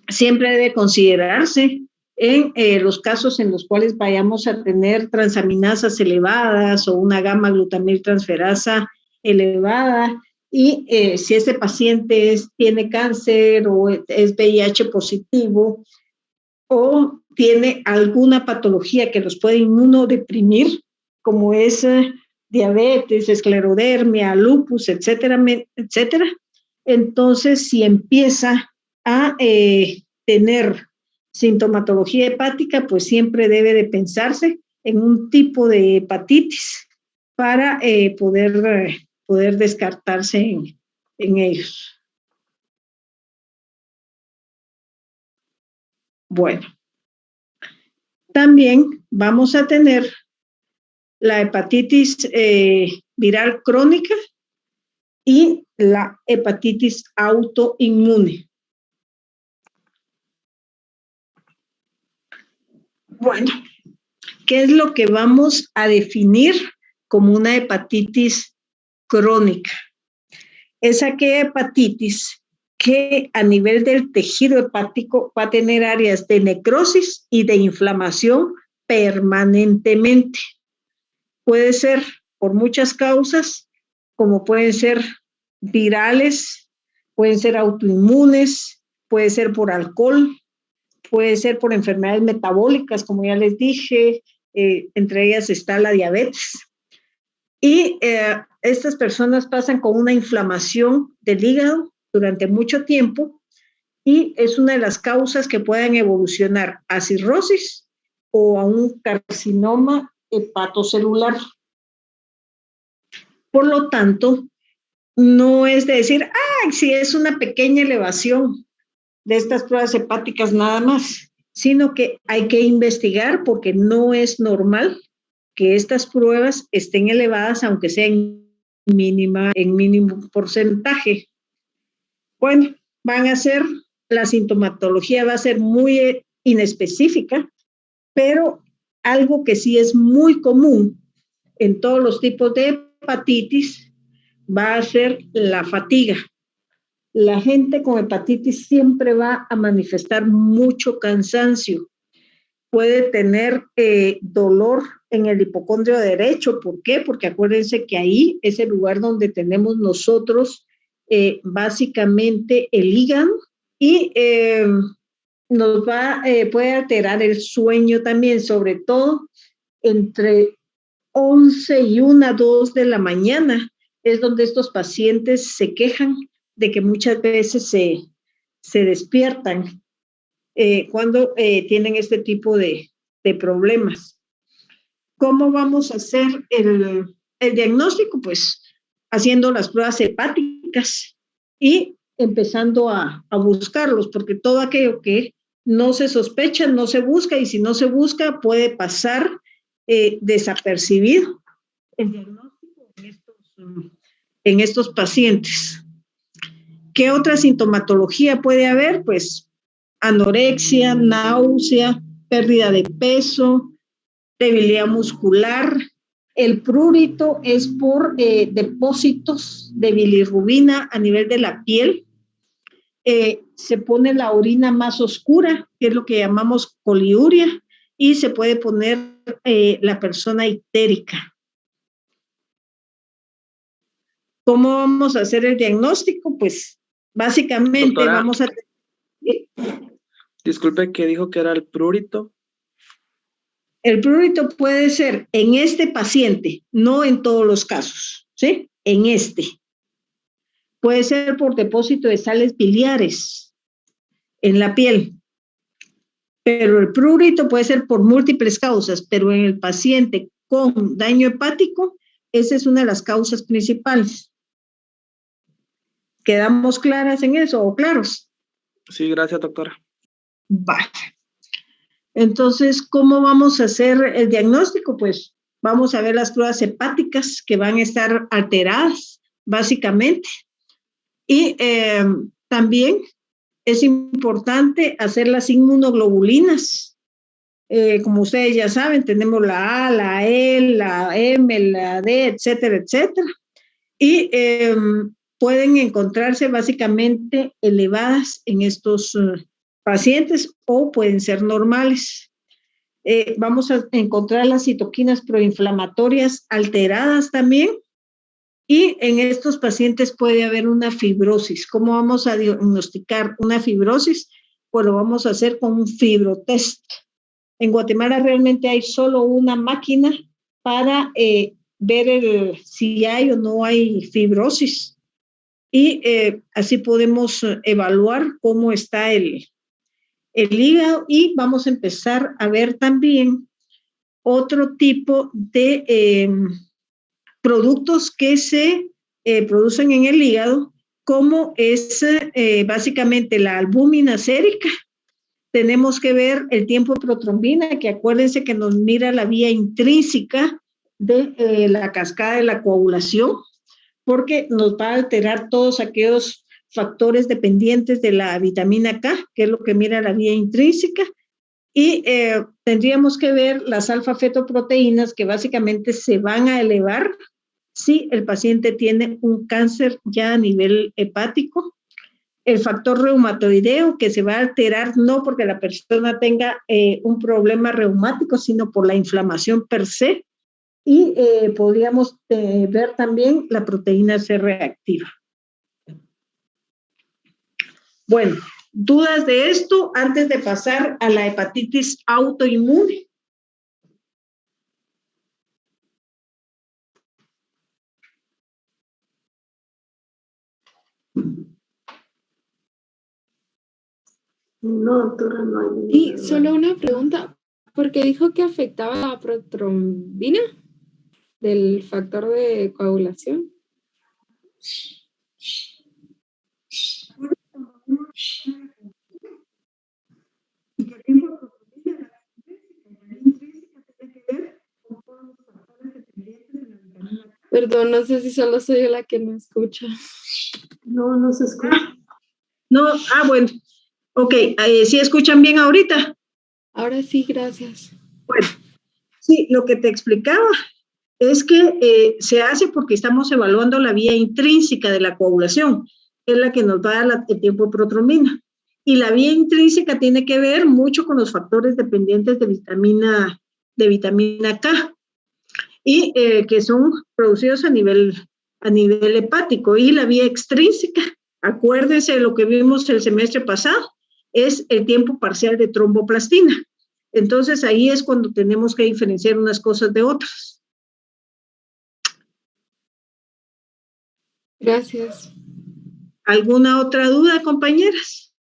Siempre debe considerarse en los casos en los cuales vayamos a tener transaminasas elevadas o una gamma-glutamiltransferasa elevada, y si ese paciente tiene cáncer o es VIH positivo o tiene alguna patología que los puede inmunodeprimir, como es diabetes, esclerodermia, lupus, etcétera, etcétera. Entonces, si empieza a tener sintomatología hepática, pues siempre debe de pensarse en un tipo de hepatitis para poder descartarse en ellos. Bueno, también vamos a tener la hepatitis viral crónica y la hepatitis autoinmune. Bueno, ¿qué es lo que vamos a definir como una hepatitis crónica? Es aquella hepatitis que a nivel del tejido hepático va a tener áreas de necrosis y de inflamación permanentemente. Puede ser por muchas causas, como pueden ser virales, pueden ser autoinmunes, puede ser por alcohol, puede ser por enfermedades metabólicas, como ya les dije, entre ellas está la diabetes. Y estas personas pasan con una inflamación del hígado durante mucho tiempo y es una de las causas que pueden evolucionar a cirrosis o a un carcinoma hepatocelular. Por lo tanto, no es de decir, si es una pequeña elevación de estas pruebas hepáticas nada más, sino que hay que investigar porque no es normal que estas pruebas estén elevadas, aunque sea en mínimo porcentaje. Bueno, la sintomatología va a ser muy inespecífica, pero algo que sí es muy común en todos los tipos de hepatitis va a ser la fatiga. La gente con hepatitis siempre va a manifestar mucho cansancio. Puede tener dolor en el hipocondrio derecho. ¿Por qué? Porque acuérdense que ahí es el lugar donde tenemos nosotros básicamente el hígado y puede alterar el sueño también, sobre todo entre 11 y 1, 2 de la mañana. Es donde estos pacientes se quejan de que muchas veces se despiertan cuando tienen este tipo de problemas. ¿Cómo vamos a hacer el diagnóstico? Pues haciendo las pruebas hepáticas y empezando a buscarlos, porque todo aquello que no se sospecha, no se busca, y si no se busca, puede pasar desapercibido el diagnóstico en estos pacientes. ¿Qué otra sintomatología puede haber? Pues anorexia, náusea, pérdida de peso, debilidad muscular, El prurito es por depósitos de bilirrubina a nivel de la piel. Se pone la orina más oscura, que es lo que llamamos coliuria, y se puede poner la persona ictérica. ¿Cómo vamos a hacer el diagnóstico? Pues básicamente Doctora, vamos a... disculpe, ¿qué dijo que era el prurito? El prurito puede ser en este paciente, no en todos los casos, ¿sí? En este. Puede ser por depósito de sales biliares en la piel. Pero el prurito puede ser por múltiples causas, pero en el paciente con daño hepático, esa es una de las causas principales. ¿Quedamos claras en eso o claros? Sí, gracias, doctora. Vale. Entonces, ¿cómo vamos a hacer el diagnóstico? Pues vamos a ver las pruebas hepáticas que van a estar alteradas, básicamente. Y también es importante hacer las inmunoglobulinas. Como ustedes ya saben, tenemos la A, la E, la M, la D, etcétera, etcétera. Y pueden encontrarse básicamente elevadas en estos pacientes o pueden ser normales. Vamos a encontrar las citoquinas proinflamatorias alteradas también. Y en estos pacientes puede haber una fibrosis. ¿Cómo vamos a diagnosticar una fibrosis? Pues lo vamos a hacer con un fibrotest. En Guatemala realmente hay solo una máquina para ver si hay o no hay fibrosis. Y así podemos evaluar cómo está el hígado y vamos a empezar a ver también otro tipo de productos que se producen en el hígado, como es básicamente la albúmina sérica. Tenemos que ver el tiempo de protrombina, que acuérdense que nos mira la vía intrínseca de la cascada de la coagulación, porque nos va a alterar todos aquellos factores dependientes de la vitamina K, que es lo que mira la vía intrínseca, y tendríamos que ver las alfa-fetoproteínas que básicamente se van a elevar si el paciente tiene un cáncer ya a nivel hepático. El factor reumatoideo, que se va a alterar no porque la persona tenga un problema reumático, sino por la inflamación per se. Y podríamos ver también la proteína C reactiva. Bueno, ¿dudas de esto antes de pasar a la hepatitis autoinmune? No, doctora, no hay. Y solo una pregunta, porque dijo que afectaba la protrombina del factor de coagulación. Perdón, no sé si solo soy yo la que no escucha. No, no se escucha. No, bueno, ok, ¿sí escuchan bien ahorita? Ahora sí, gracias. Bueno, sí, lo que te explicaba es que se hace porque estamos evaluando la vía intrínseca de la coagulación, es la que nos va a dar el tiempo de protrombina. Y la vía intrínseca tiene que ver mucho con los factores dependientes de vitamina K, y que son producidos a nivel hepático. Y la vía extrínseca, acuérdense de lo que vimos el semestre pasado, es el tiempo parcial de tromboplastina. Entonces ahí es cuando tenemos que diferenciar unas cosas de otras. Gracias. ¿Alguna otra duda, compañeras?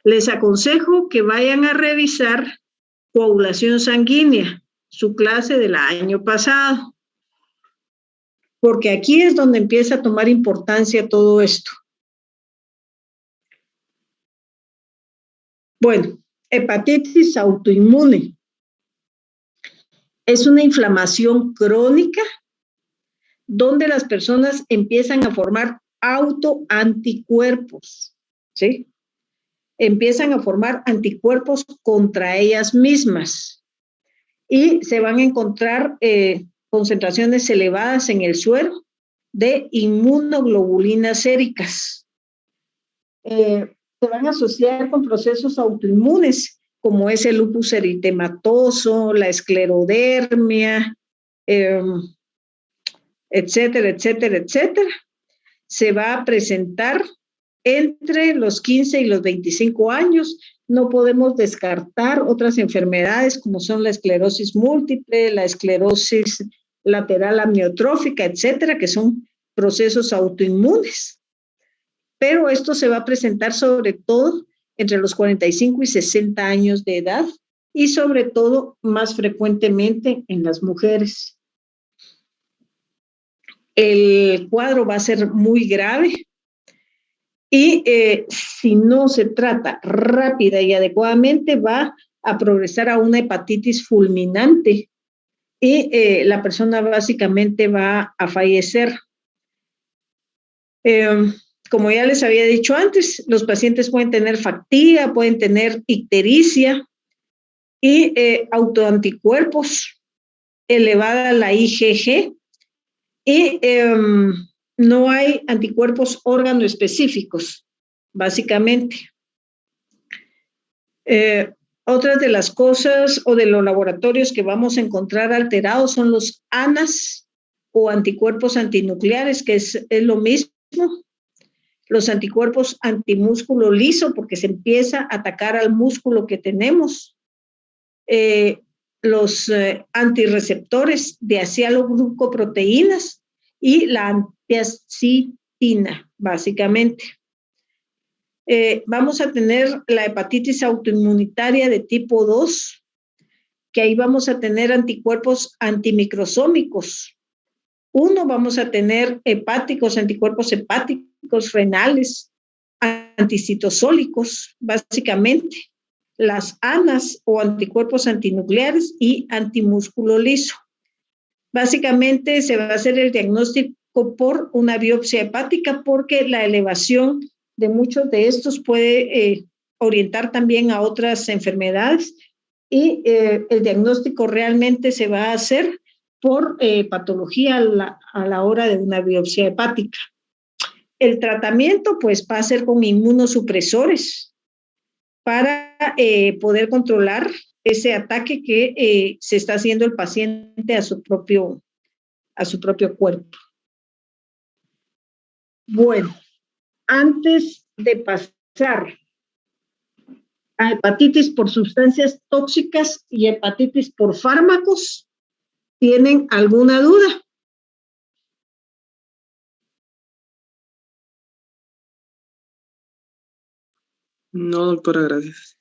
Les aconsejo que vayan a revisar coagulación sanguínea, su clase del año pasado, porque aquí es donde empieza a tomar importancia todo esto. Bueno, hepatitis autoinmune es una inflamación crónica donde las personas empiezan a formar autoanticuerpos, ¿sí? Empiezan a formar anticuerpos contra ellas mismas. y se van a encontrar concentraciones elevadas en el suero de inmunoglobulinas séricas. Se van a asociar con procesos autoinmunes, como es el lupus eritematoso, la esclerodermia, etcétera, etcétera, etcétera. Se va a presentar entre los 15 y los 25 años. No podemos descartar otras enfermedades como son la esclerosis múltiple, la esclerosis lateral amiotrófica, etcétera, que son procesos autoinmunes. Pero esto se va a presentar sobre todo entre los 45 y 60 años de edad y sobre todo más frecuentemente en las mujeres. El cuadro va a ser muy grave y si no se trata rápida y adecuadamente va a progresar a una hepatitis fulminante y la persona básicamente va a fallecer. Como ya les había dicho antes, los pacientes pueden tener fatiga, pueden tener ictericia y autoanticuerpos, elevada la IgG y no hay anticuerpos órgano específicos, básicamente. Otras de las cosas o de los laboratorios que vamos a encontrar alterados son los ANAS o anticuerpos antinucleares, que es lo mismo. Los anticuerpos antimúsculo liso, porque se empieza a atacar al músculo que tenemos. Los antirreceptores de asialoglucoproteínas y la antiacitina, básicamente. Vamos a tener la hepatitis autoinmunitaria de tipo 2, que ahí vamos a tener anticuerpos antimicrosómicos. Uno, vamos a tener hepáticos, anticuerpos hepáticos, renales, anticitosólicos, básicamente. Las ANAS o anticuerpos antinucleares y antimúsculo liso. Básicamente se va a hacer el diagnóstico por una biopsia hepática porque la elevación de muchos de estos puede orientar también a otras enfermedades y el diagnóstico realmente se va a hacer por patología a la hora de una biopsia hepática. El tratamiento pues va a ser con inmunosupresores para poder controlar ese ataque que se está haciendo el paciente a su propio cuerpo. Bueno, antes de pasar a hepatitis por sustancias tóxicas y hepatitis por fármacos, ¿tienen alguna duda? No, doctora, gracias.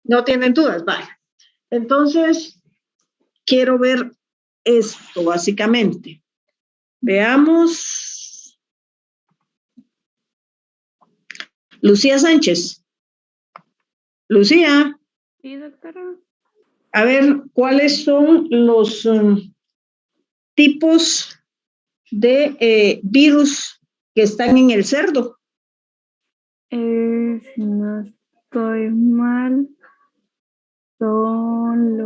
¿No tienen dudas? Vale. Entonces, quiero ver esto, básicamente. Veamos. Lucía Sánchez. Lucía. Sí, doctora. A ver, ¿cuáles son los tipos de virus que están en el cerdo? Si no estoy mal, son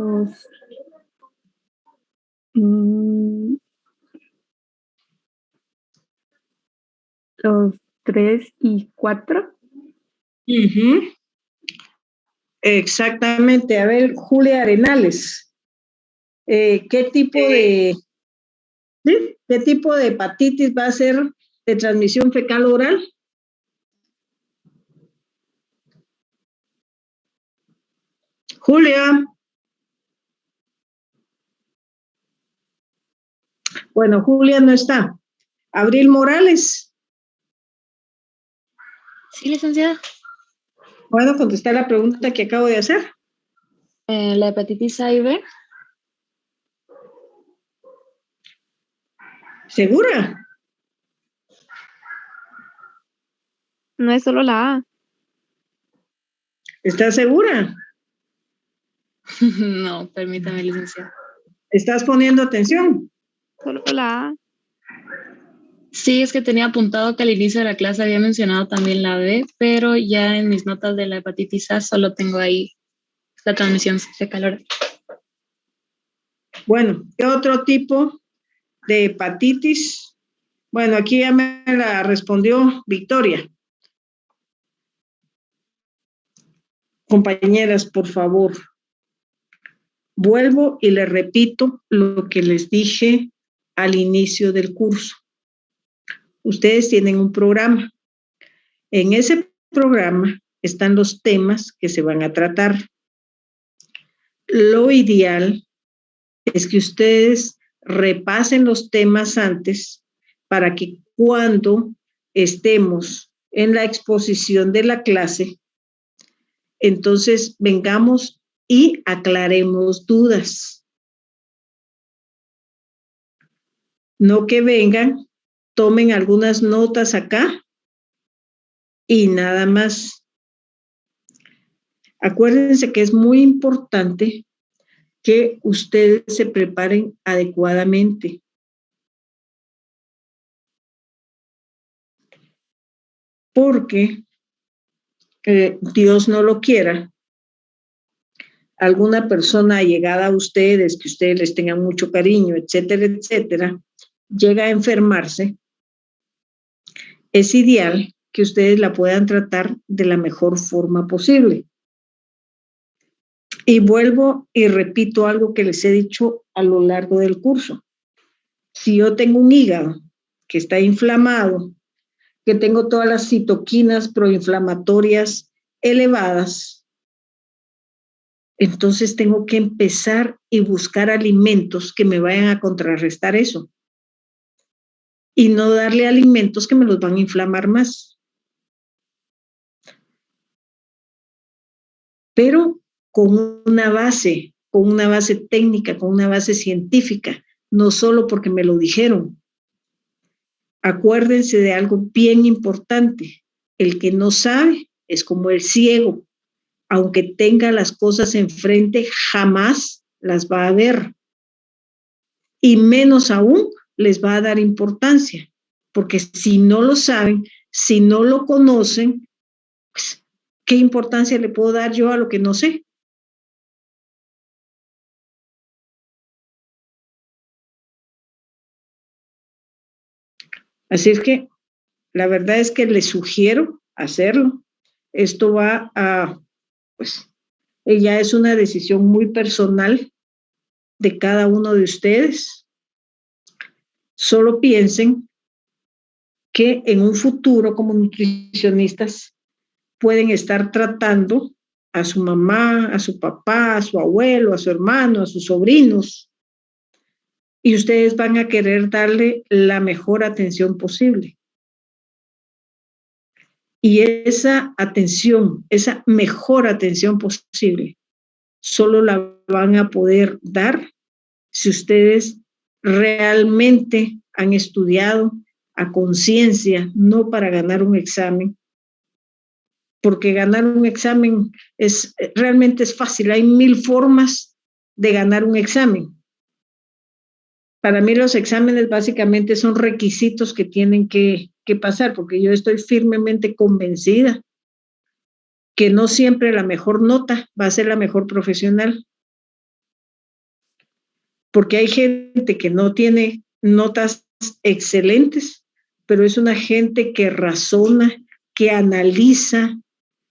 los 3 y 4. Exactamente. A ver, Julia Arenales, ¿qué tipo de hepatitis va a ser de transmisión fecal oral? Julia. Bueno, Julia no está. Abril Morales. Sí, licenciada. ¿Puedo contestar la pregunta que acabo de hacer? La hepatitis A y B. ¿Segura? No es solo la A. ¿Estás segura? No, permítame, licenciada. ¿Estás poniendo atención? Solo la A. Sí, es que tenía apuntado que al inicio de la clase había mencionado también la B, pero ya en mis notas de la hepatitis A solo tengo ahí la transmisión fecal oral. Bueno, ¿qué otro tipo de hepatitis? Bueno, aquí ya me la respondió Victoria. Compañeras, por favor, vuelvo y les repito lo que les dije al inicio del curso. Ustedes tienen un programa. En ese programa están los temas que se van a tratar. Lo ideal es que ustedes repasen los temas antes para que cuando estemos en la exposición de la clase, entonces vengamos y aclaremos dudas. No que vengan, tomen algunas notas acá y nada más. Acuérdense que es muy importante que ustedes se preparen adecuadamente. Porque Dios no lo quiera, alguna persona llegada a ustedes, que ustedes les tengan mucho cariño, etcétera, etcétera, llega a enfermarse, es ideal que ustedes la puedan tratar de la mejor forma posible. Y vuelvo y repito algo que les he dicho a lo largo del curso. Si yo tengo un hígado que está inflamado, que tengo todas las citoquinas proinflamatorias elevadas, entonces tengo que empezar y buscar alimentos que me vayan a contrarrestar eso. Y no darle alimentos que me los van a inflamar más. Pero con una base técnica, con una base científica, no solo porque me lo dijeron. Acuérdense de algo bien importante. El que no sabe es como el ciego. Aunque tenga las cosas enfrente, jamás las va a ver. Y menos aún les va a dar importancia. Porque si no lo saben, si no lo conocen, pues, ¿qué importancia le puedo dar yo a lo que no sé? Así es que la verdad es que les sugiero hacerlo. Esto va a, pues, ya es una decisión muy personal de cada uno de ustedes. Solo piensen que en un futuro como nutricionistas pueden estar tratando a su mamá, a su papá, a su abuelo, a su hermano, a sus sobrinos, y ustedes van a querer darle la mejor atención posible. Y esa atención, esa mejor atención posible, solo la van a poder dar si ustedes realmente han estudiado a conciencia, no para ganar un examen, porque ganar un examen realmente es fácil. Hay 1000 formas de ganar un examen. Para mí los exámenes básicamente son requisitos que tienen que pasar, porque yo estoy firmemente convencida que no siempre la mejor nota va a ser la mejor profesional. Porque hay gente que no tiene notas excelentes, pero es una gente que razona, que analiza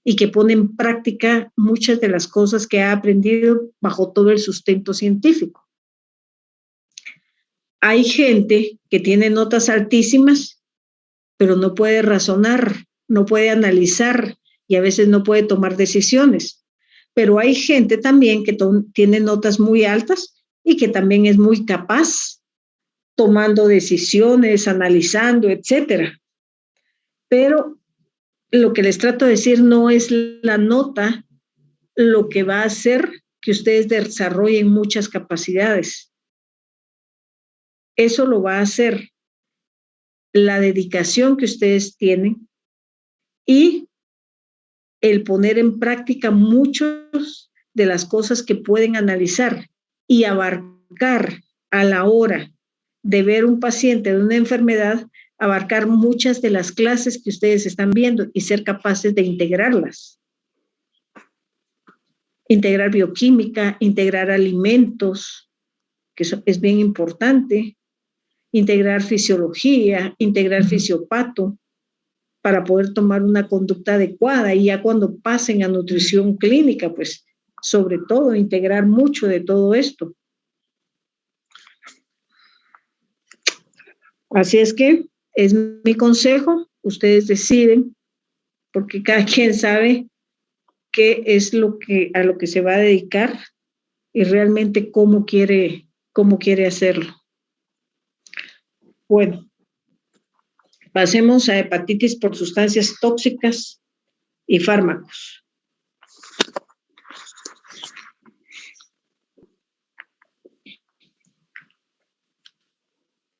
y que pone en práctica muchas de las cosas que ha aprendido bajo todo el sustento científico. Hay gente que tiene notas altísimas, pero no puede razonar, no puede analizar y a veces no puede tomar decisiones. Pero hay gente también que tiene notas muy altas y que también es muy capaz tomando decisiones, analizando, etcétera. Pero lo que les trato de decir no es la nota lo que va a hacer que ustedes desarrollen muchas capacidades. Eso lo va a hacer la dedicación que ustedes tienen y el poner en práctica muchas de las cosas que pueden analizar y abarcar a la hora de ver un paciente de una enfermedad, abarcar muchas de las clases que ustedes están viendo y ser capaces de integrarlas. Integrar bioquímica, integrar alimentos, que eso es bien importante, integrar fisiología, integrar fisiopato, para poder tomar una conducta adecuada, y ya cuando pasen a nutrición clínica, pues sobre todo integrar mucho de todo esto. Así es que es mi consejo, ustedes deciden, porque cada quien sabe qué es a lo que se va a dedicar y realmente cómo quiere hacerlo. Bueno, pasemos a hepatitis por sustancias tóxicas y fármacos.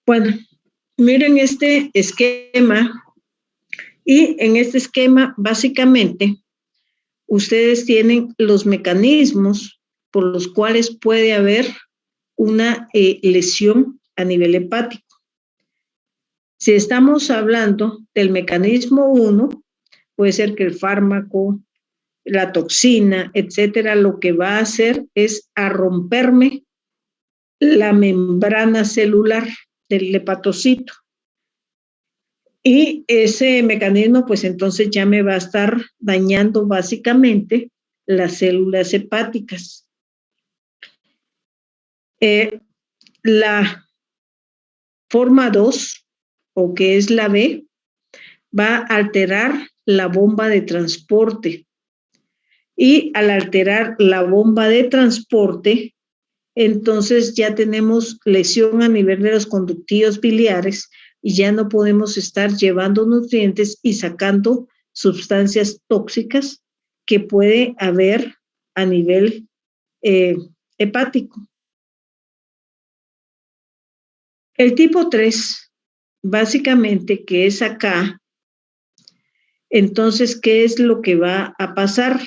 Bueno, miren este esquema, y en este esquema básicamente ustedes tienen los mecanismos por los cuales puede haber una lesión a nivel hepático. Si estamos hablando del mecanismo 1, puede ser que el fármaco, la toxina, etcétera, lo que va a hacer es a romperme la membrana celular del hepatocito. Y ese mecanismo, pues entonces ya me va a estar dañando básicamente las células hepáticas. La forma 2, o que es la B, va a alterar la bomba de transporte. Y al alterar la bomba de transporte, entonces ya tenemos lesión a nivel de los conductivos biliares y ya no podemos estar llevando nutrientes y sacando sustancias tóxicas que puede haber a nivel hepático. El tipo 3, básicamente, que es acá, entonces, ¿qué es lo que va a pasar?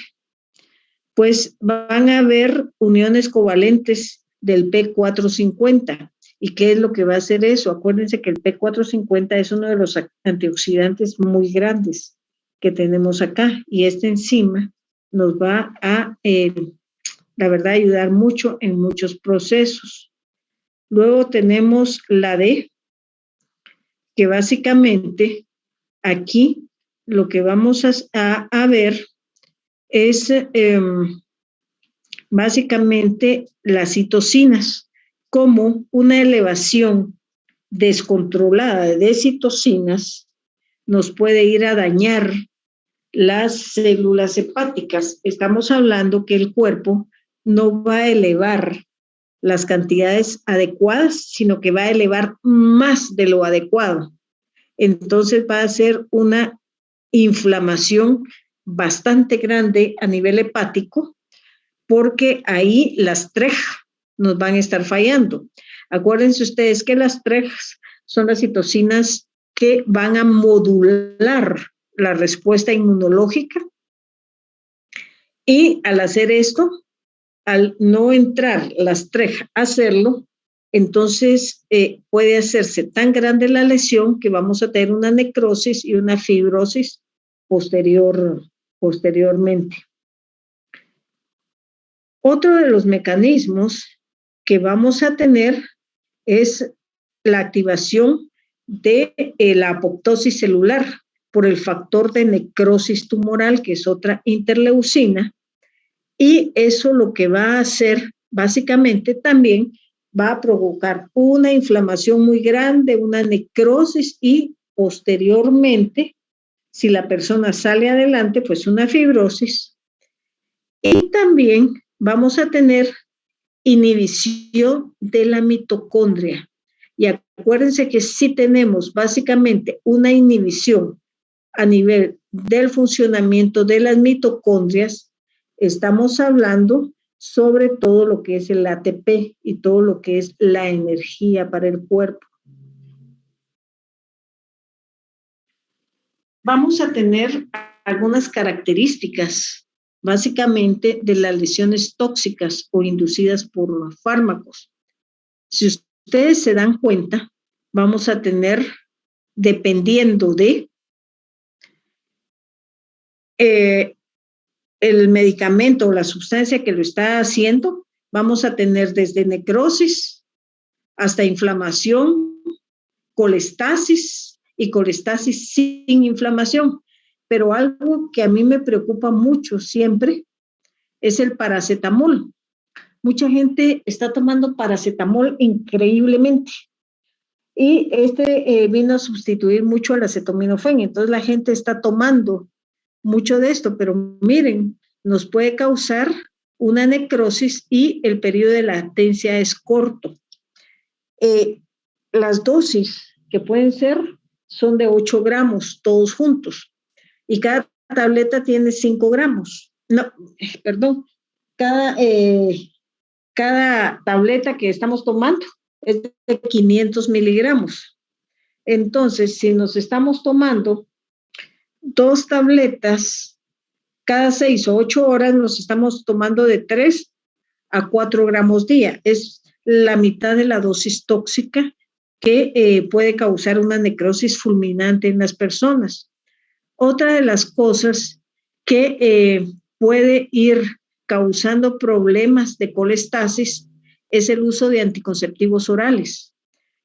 Pues van a haber uniones covalentes del P450. ¿Y qué es lo que va a hacer eso? Acuérdense que el P450 es uno de los antioxidantes muy grandes que tenemos acá, y esta enzima nos va a, la verdad, ayudar mucho en muchos procesos. Luego tenemos la D, que básicamente aquí lo que vamos a ver es básicamente las citocinas, como una elevación descontrolada de citocinas nos puede ir a dañar las células hepáticas. Estamos hablando que el cuerpo no va a elevar las cantidades adecuadas, sino que va a elevar más de lo adecuado. Entonces va a ser una inflamación bastante grande a nivel hepático, porque ahí las TREG nos van a estar fallando. Acuérdense ustedes que las TREG son las citocinas que van a modular la respuesta inmunológica, y al hacer esto, al no entrar las TREG a hacerlo, entonces puede hacerse tan grande la lesión que vamos a tener una necrosis y una fibrosis posteriormente. Otro de los mecanismos que vamos a tener es la activación de la apoptosis celular por el factor de necrosis tumoral, que es otra interleucina, y eso lo que va a hacer básicamente también va a provocar una inflamación muy grande, una necrosis, y posteriormente, si la persona sale adelante, pues una fibrosis. Y también vamos a tener inhibición de la mitocondria. Y acuérdense que si tenemos básicamente una inhibición a nivel del funcionamiento de las mitocondrias, estamos hablando sobre todo lo que es el ATP y todo lo que es la energía para el cuerpo. Vamos a tener algunas características básicamente de las lesiones tóxicas o inducidas por los fármacos. Si ustedes se dan cuenta, vamos a tener, dependiendo de el medicamento o la sustancia que lo está haciendo, vamos a tener desde necrosis hasta inflamación, colestasis y colestasis sin inflamación. Pero algo que a mí me preocupa mucho siempre es el paracetamol. Mucha gente está tomando paracetamol increíblemente. Y vino a sustituir mucho al acetaminofén. Entonces la gente está tomando mucho de esto, pero miren, nos puede causar una necrosis y el periodo de latencia es corto. Las dosis que pueden ser son de 8 gramos, todos juntos. Y cada tableta tiene 5 gramos. No, perdón. Cada tableta que estamos tomando es de 500 miligramos. Entonces, si nos estamos tomando 2 tabletas cada 6 o 8 horas, nos estamos tomando de 3 a 4 gramos día. Es la mitad de la dosis tóxica que puede causar una necrosis fulminante en las personas. Otra de las cosas que puede ir causando problemas de colestasis es el uso de anticonceptivos orales,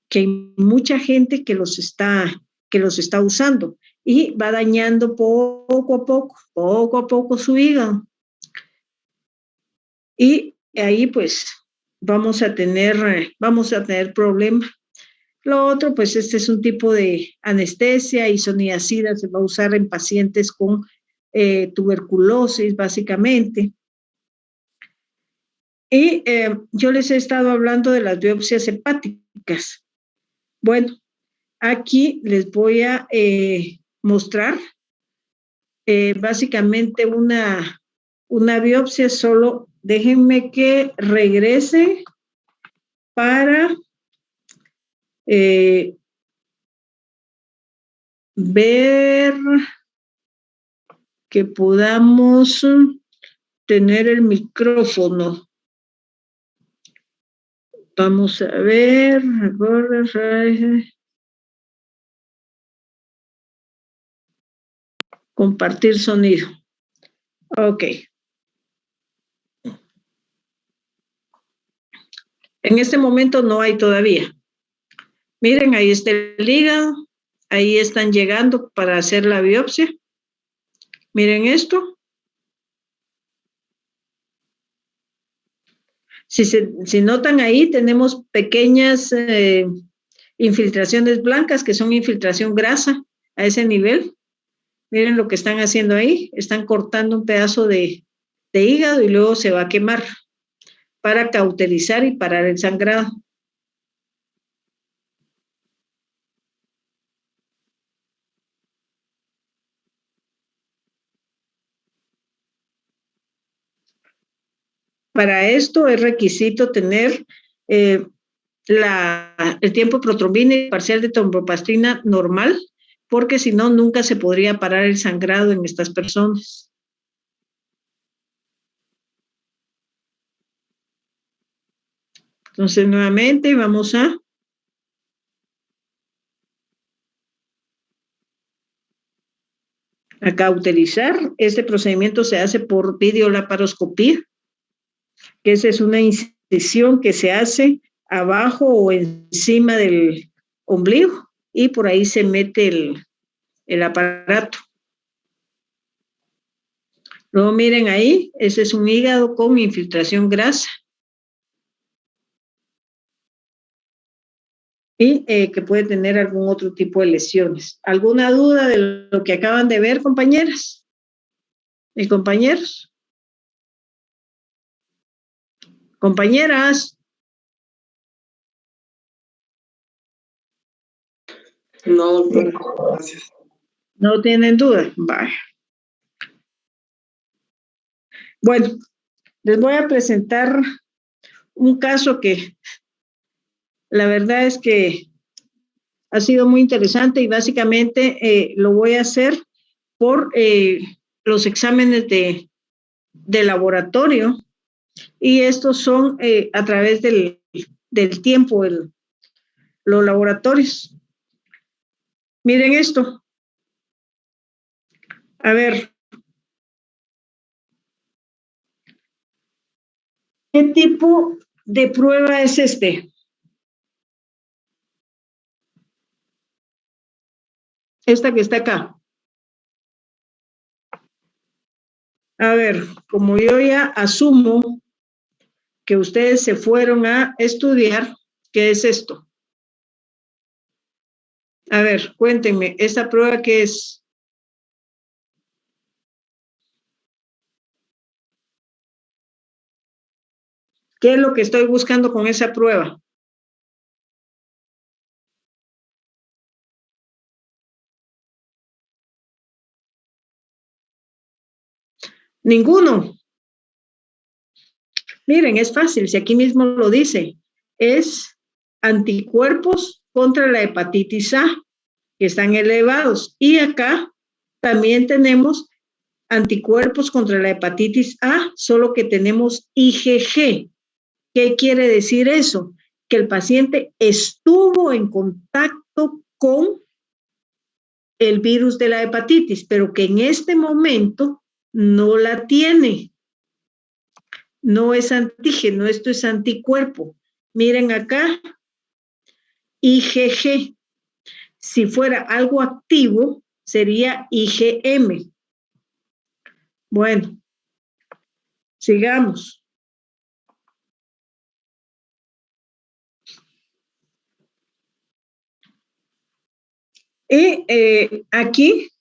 que hay mucha gente que los está usando y va dañando poco a poco su hígado. Y ahí pues vamos a tener problemas. Lo otro, pues este es un tipo de anestesia, isoniazida, se va a usar en pacientes con tuberculosis, básicamente. Y yo les he estado hablando de las biopsias hepáticas. Bueno, aquí les voy a mostrar básicamente una biopsia. Solo déjenme que regrese para ver que podamos tener el micrófono. Vamos a ver. Compartir sonido. Ok. En este momento no hay todavía. Miren, ahí está el hígado. Ahí están llegando para hacer la biopsia. Miren esto. Si notan ahí, tenemos pequeñas infiltraciones blancas que son infiltración grasa a ese nivel. Miren lo que están haciendo ahí. Están cortando un pedazo de hígado y luego se va a quemar para cauterizar y parar el sangrado. Para esto es requisito tener el tiempo protrombina y parcial de tromboplastina normal, porque si no, nunca se podría parar el sangrado en estas personas. Entonces, nuevamente vamos a cauterizar. Este procedimiento se hace por videolaparoscopía, que esa es una incisión que se hace abajo o encima del ombligo y por ahí se mete el aparato. Luego miren ahí, ese es un hígado con infiltración grasa. Y que puede tener algún otro tipo de lesiones. ¿Alguna duda de lo que acaban de ver, compañeras y compañeros? Compañeras. No, gracias. ¿No tienen duda? Vaya. Bueno, les voy a presentar un caso que la verdad es que ha sido muy interesante y básicamente lo voy a hacer por los exámenes de laboratorio y estos son a través del tiempo, los laboratorios. Miren esto. A ver. ¿Qué tipo de prueba es este? Esta que está acá. A ver, como yo ya asumo que ustedes se fueron a estudiar, ¿qué es esto? A ver, cuéntenme, ¿esta prueba qué es? ¿Qué es lo que estoy buscando con esa prueba? Ninguno. Miren, es fácil, si aquí mismo lo dice, es anticuerpos contra la hepatitis A, que están elevados. Y acá también tenemos anticuerpos contra la hepatitis A, solo que tenemos IgG. ¿Qué quiere decir eso? Que el paciente estuvo en contacto con el virus de la hepatitis, pero que en este momento no la tiene. No es antígeno, esto es anticuerpo. Miren acá, IgG. Si fuera algo activo, sería IgM. Bueno, sigamos. Y aquí,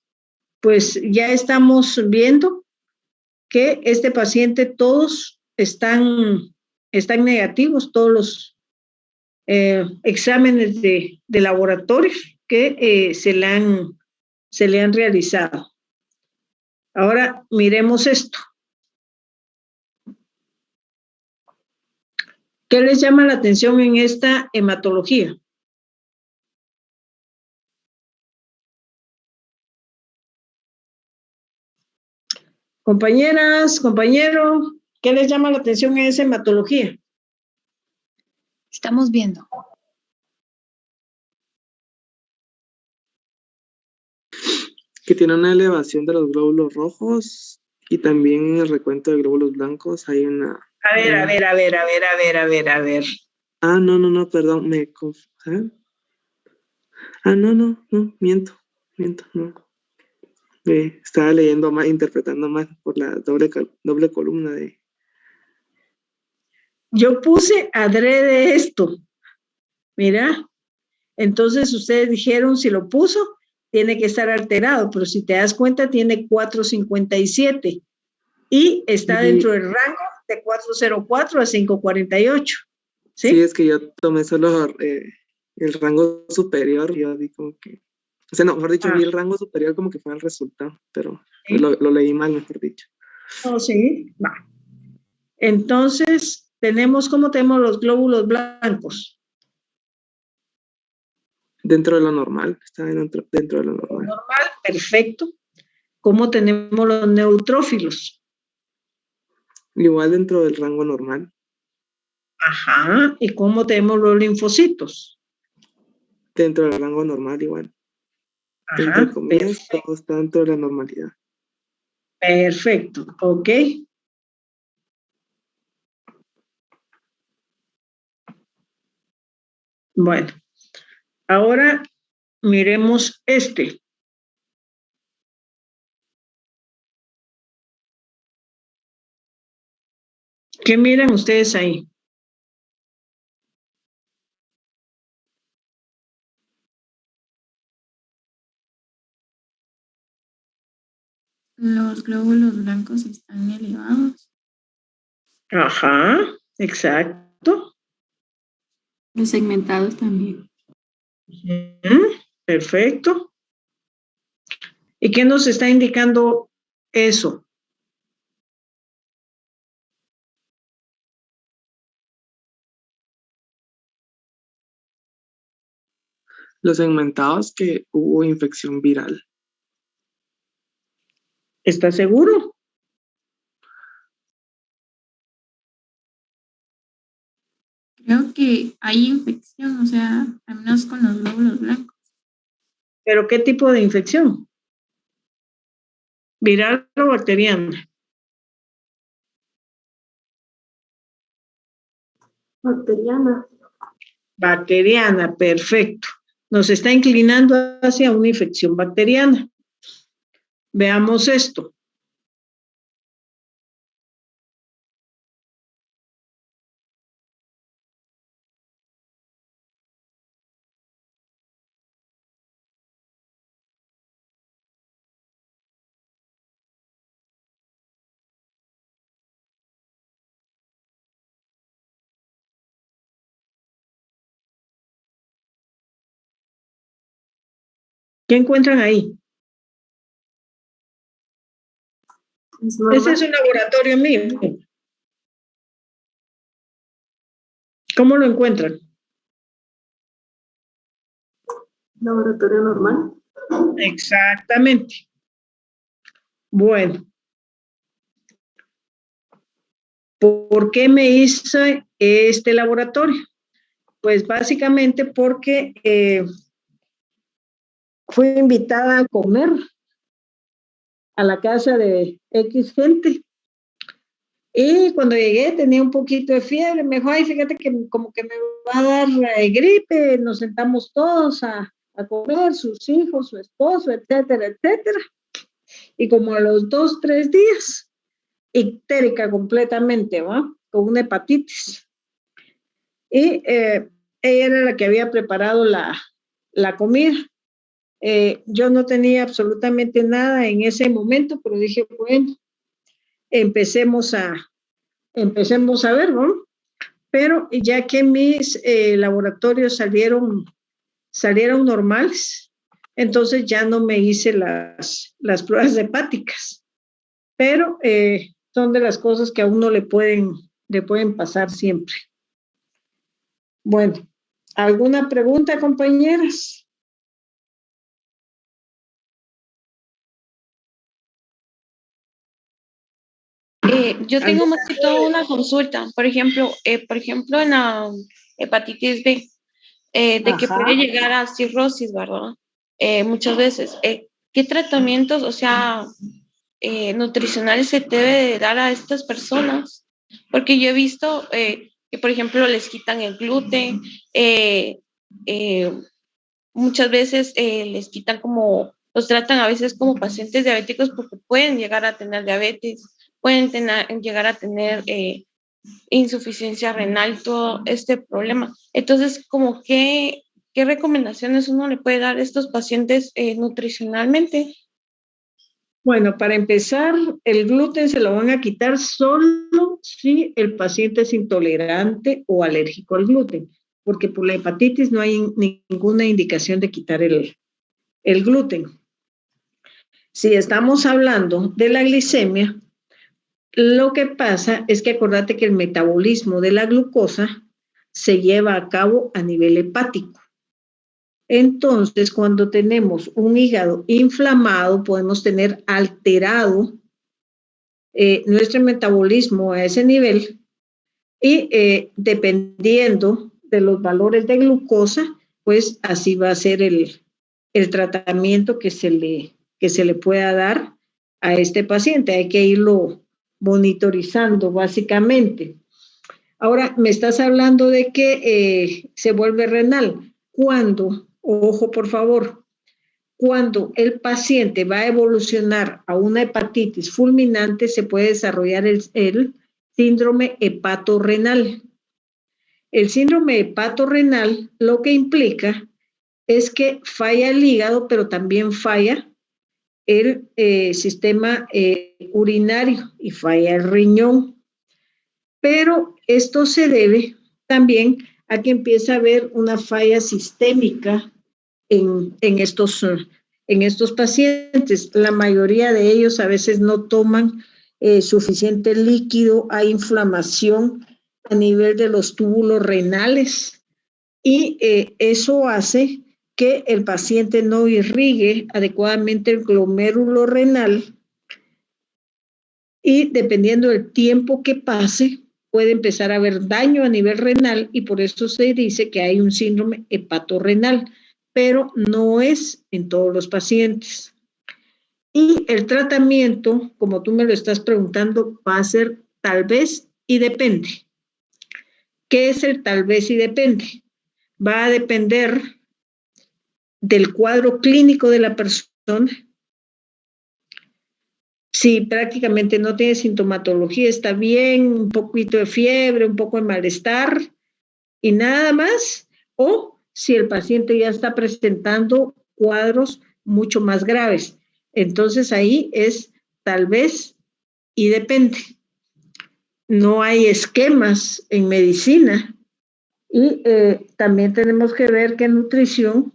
pues ya estamos viendo que este paciente todos están negativos, todos los exámenes de laboratorio que se le han realizado. Ahora miremos esto. ¿Qué les llama la atención en esta hematología? Compañeras, compañero, ¿qué les llama la atención en esa hematología? Estamos viendo. Que tiene una elevación de los glóbulos rojos y también en el recuento de glóbulos blancos hay una... A ver. No, perdón, no, miento, no. Estaba leyendo mal, interpretando mal por la doble columna de... Yo puse adrede esto. Mira, entonces ustedes dijeron si lo puso, tiene que estar alterado, pero si te das cuenta tiene 457 y está dentro del rango de 404 a 548. Sí, es que yo tomé solo el rango superior, yo di como que... O sea, no, mejor dicho, vi el rango superior como que fue el resultado, pero ¿sí? lo leí mal, mejor dicho. Oh, sí, va. Entonces, ¿cómo tenemos los glóbulos blancos? Dentro de lo normal, está dentro de lo normal. Normal, perfecto. ¿Cómo tenemos los neutrófilos? Igual dentro del rango normal. Ajá, ¿y cómo tenemos los linfocitos? Dentro del rango normal igual. Ajá, entre comillas, perfecto. todo está dentro de la normalidad. Perfecto, ok. Bueno, ahora miremos este. ¿Qué miran ustedes ahí? Los glóbulos blancos están elevados. Ajá, exacto. Los segmentados también. Perfecto. ¿Y qué nos está indicando eso? Los segmentados que hubo infección viral. ¿Está seguro? Creo que hay infección, o sea, al menos con los glóbulos blancos. ¿Pero qué tipo de infección? ¿Viral o bacteriana? Bacteriana. Bacteriana, perfecto. nos está inclinando hacia una infección bacteriana. Veamos esto. ¿Qué encuentran ahí? Ese es un laboratorio mío. ¿Cómo lo encuentran? Laboratorio normal. Exactamente. Bueno. ¿Por qué me hice este laboratorio? Pues básicamente porque fui invitada a comer a la casa de X gente. Y cuando llegué tenía un poquito de fiebre. Me dijo, ay, fíjate que como que me va a dar gripe. Nos sentamos todos a comer, sus hijos, su esposo, etcétera, etcétera. Y como a los 2, 3 días, ictérica completamente, ¿va? Con una hepatitis. Y ella era la que había preparado la comida. Yo no tenía absolutamente nada en ese momento, pero dije, bueno, empecemos a ver, ¿no? Pero ya que mis laboratorios salieron normales, entonces ya no me hice las pruebas hepáticas. Pero son de las cosas que a uno le pueden pasar siempre. Bueno, ¿alguna pregunta, compañeras? Yo tengo más que todo una consulta. Por ejemplo, en la hepatitis B, de que puede llegar a cirrosis, ¿verdad? Muchas veces. ¿Qué tratamientos, o sea, nutricionales se debe de dar a estas personas? Porque yo he visto que, por ejemplo, les quitan el gluten, muchas veces les quitan los tratan a veces como pacientes diabéticos porque pueden llegar a tener diabetes, pueden llegar a tener insuficiencia renal, todo este problema. Entonces, como ¿qué recomendaciones uno le puede dar a estos pacientes nutricionalmente? Bueno, para empezar, el gluten se lo van a quitar solo si el paciente es intolerante o alérgico al gluten, porque por la hepatitis no hay ninguna indicación de quitar el gluten. Si estamos hablando de la glicemia, lo que pasa es que acordate que el metabolismo de la glucosa se lleva a cabo a nivel hepático. Entonces, cuando tenemos un hígado inflamado, podemos tener alterado nuestro metabolismo a ese nivel y dependiendo de los valores de glucosa, pues así va a ser el tratamiento que se le pueda dar a este paciente. Hay que irlo monitorizando básicamente. Ahora, me estás hablando de que se vuelve renal. ¿Cuándo? Ojo, por favor. Cuando el paciente va a evolucionar a una hepatitis fulminante, se puede desarrollar el síndrome hepatorrenal. El síndrome hepatorrenal lo que implica es que falla el hígado, pero también falla el sistema urinario y falla el riñón. Pero esto se debe también a que empieza a haber una falla sistémica en estos pacientes. La mayoría de ellos a veces no toman suficiente líquido, hay inflamación a nivel de los túbulos renales y eso hace que el paciente no irrigue adecuadamente el glomérulo renal y dependiendo del tiempo que pase, puede empezar a haber daño a nivel renal y por eso se dice que hay un síndrome hepatorrenal, pero no es en todos los pacientes. Y el tratamiento, como tú me lo estás preguntando, va a ser tal vez y depende. ¿Qué es el tal vez y depende? Va a depender del cuadro clínico de la persona. Si prácticamente no tiene sintomatología, está bien, un poquito de fiebre, un poco de malestar y nada más, o si el paciente ya está presentando cuadros mucho más graves. Entonces ahí es tal vez y depende. No hay esquemas en medicina y también tenemos que ver que en nutrición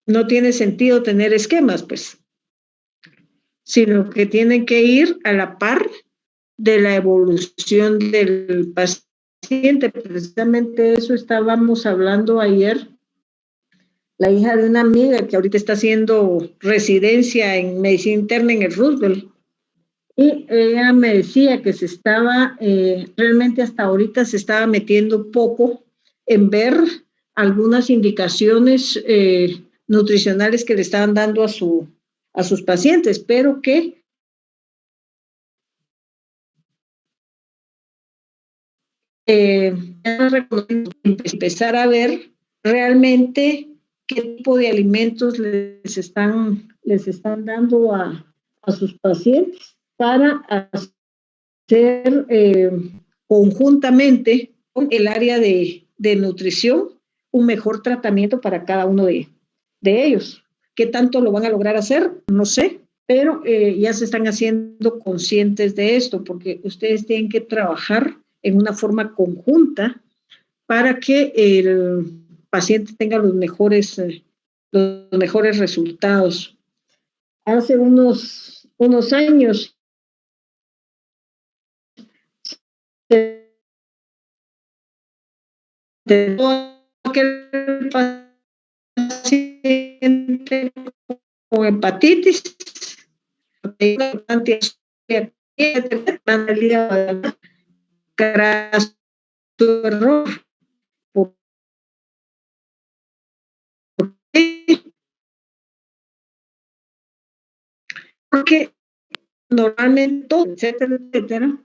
no tiene sentido tener esquemas, pues, sino que tienen que ir a la par de la evolución del paciente. Precisamente eso estábamos hablando ayer. La hija de una amiga que ahorita está haciendo residencia en medicina interna en el Roosevelt. Y ella me decía que se estaba, realmente hasta ahorita se estaba metiendo poco en ver algunas indicaciones nutricionales que le estaban dando a sus pacientes, pero que empezar a ver realmente qué tipo de alimentos les están dando a sus pacientes para hacer conjuntamente con el área de nutrición un mejor tratamiento para cada uno de ellos. ¿Qué tanto lo van a lograr hacer? No sé, pero ya se están haciendo conscientes de esto, porque ustedes tienen que trabajar en una forma conjunta para que el paciente tenga los mejores resultados. Hace unos años de todo aquel paciente con hepatitis, su error. ¿Por qué? Porque normalmente todo, etcétera, etcétera,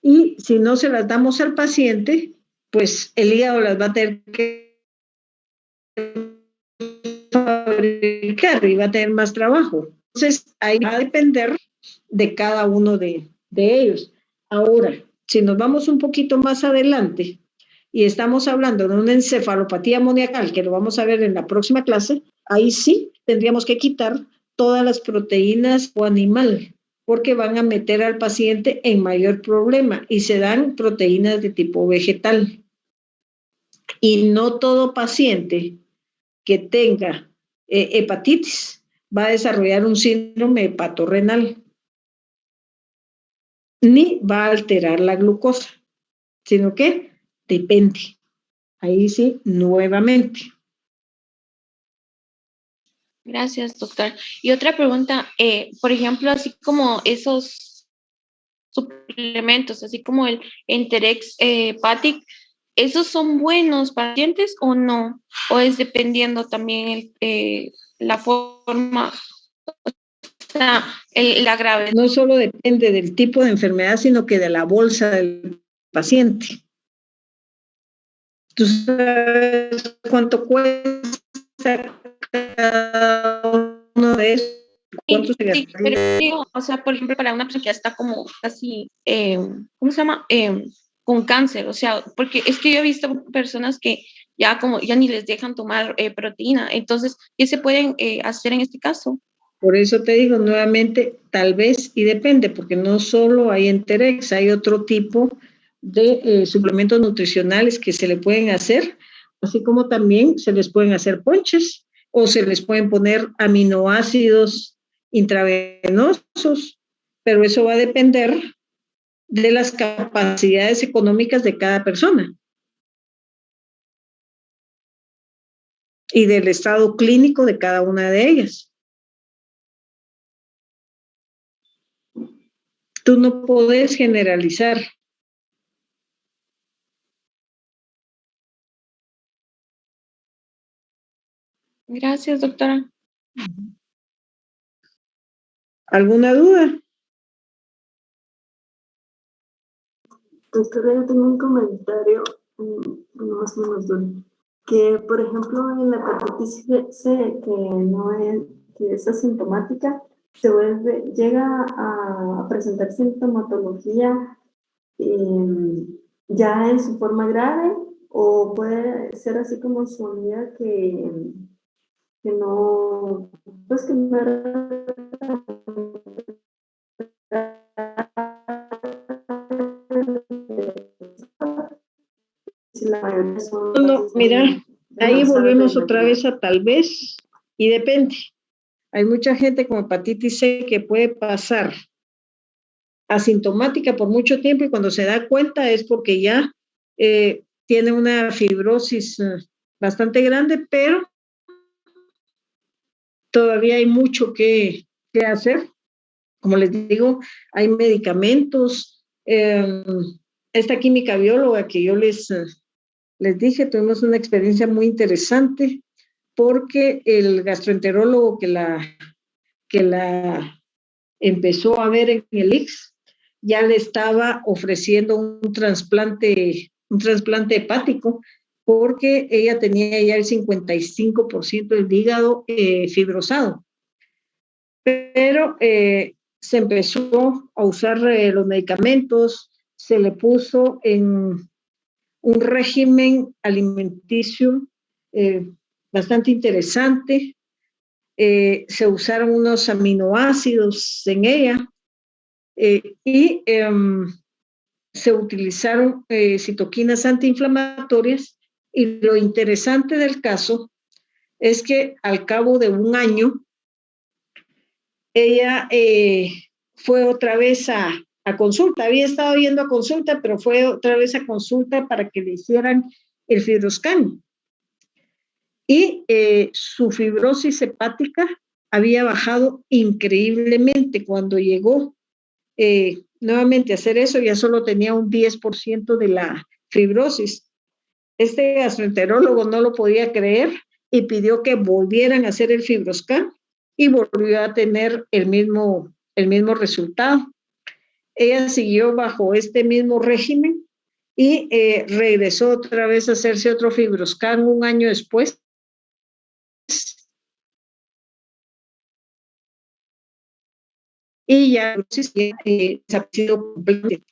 y si no se las damos al paciente, pues el hígado las va a tener que fabricar y va a tener más trabajo. Entonces, ahí va a depender de cada uno de ellos. Ahora, si nos vamos un poquito más adelante y estamos hablando de una encefalopatía amoníacal, que lo vamos a ver en la próxima clase, ahí sí tendríamos que quitar todas las proteínas o animal, porque van a meter al paciente en mayor problema y se dan proteínas de tipo vegetal. Y no todo paciente que tenga hepatitis va a desarrollar un síndrome hepatorrenal, ni va a alterar la glucosa, sino que depende. Ahí sí, nuevamente. Gracias, doctor. Y otra pregunta, por ejemplo, así como esos suplementos, así como el Enterex Hepatic, ¿esos son buenos para pacientes o no? ¿O es dependiendo también la forma, o sea, la gravedad? No solo depende del tipo de enfermedad, sino que de la bolsa del paciente. ¿Tú sabes cuánto cuesta cada uno de esos? ¿Cuánto se Sí, pero digo, o sea, por ejemplo, para una persona que ya está como casi, ¿cómo se llama? Con cáncer, o sea, porque es que yo he visto personas que ya como ya ni les dejan tomar proteína, entonces, ¿qué se pueden hacer en este caso? Por eso te digo nuevamente, tal vez y depende, porque no solo hay Enterex, hay otro tipo de suplementos nutricionales que se le pueden hacer, así como también se les pueden hacer ponches o se les pueden poner aminoácidos intravenosos, pero eso va a depender de las capacidades económicas de cada persona y del estado clínico de cada una de ellas. Tú no puedes generalizar. Gracias, doctora. ¿Alguna duda? Doctora, yo tengo un comentario más o menos duro. que, por ejemplo, en la hepatitis C, que es asintomática, llega a presentar sintomatología ya en su forma grave, o puede ser así como su amiga que no, pues que no era. No, mira, ahí volvemos otra vez a tal vez, y depende. Hay mucha gente con hepatitis C que puede pasar asintomática por mucho tiempo y cuando se da cuenta es porque ya tiene una fibrosis bastante grande, pero todavía hay mucho que hacer. Como les digo, hay medicamentos. Esta química bióloga que yo les dije, tuvimos una experiencia muy interesante porque el gastroenterólogo que la empezó a ver en el ICS ya le estaba ofreciendo un trasplante hepático porque ella tenía ya el 55% del hígado fibrosado. Pero se empezó a usar los medicamentos, se le puso en un régimen alimenticio bastante interesante, se usaron unos aminoácidos en ella y se utilizaron citoquinas antiinflamatorias, y lo interesante del caso es que al cabo de un año ella fue otra vez a consulta, había estado yendo a consulta, pero fue otra vez a consulta para que le hicieran el FibroScan. Y su fibrosis hepática había bajado increíblemente. Cuando llegó nuevamente a hacer eso, ya solo tenía un 10% de la fibrosis. Este gastroenterólogo no lo podía creer y pidió que volvieran a hacer el FibroScan y volvió a tener el mismo resultado. Ella siguió bajo este mismo régimen y regresó otra vez a hacerse otro FibroScan un año después. Y ya se ha sido completo.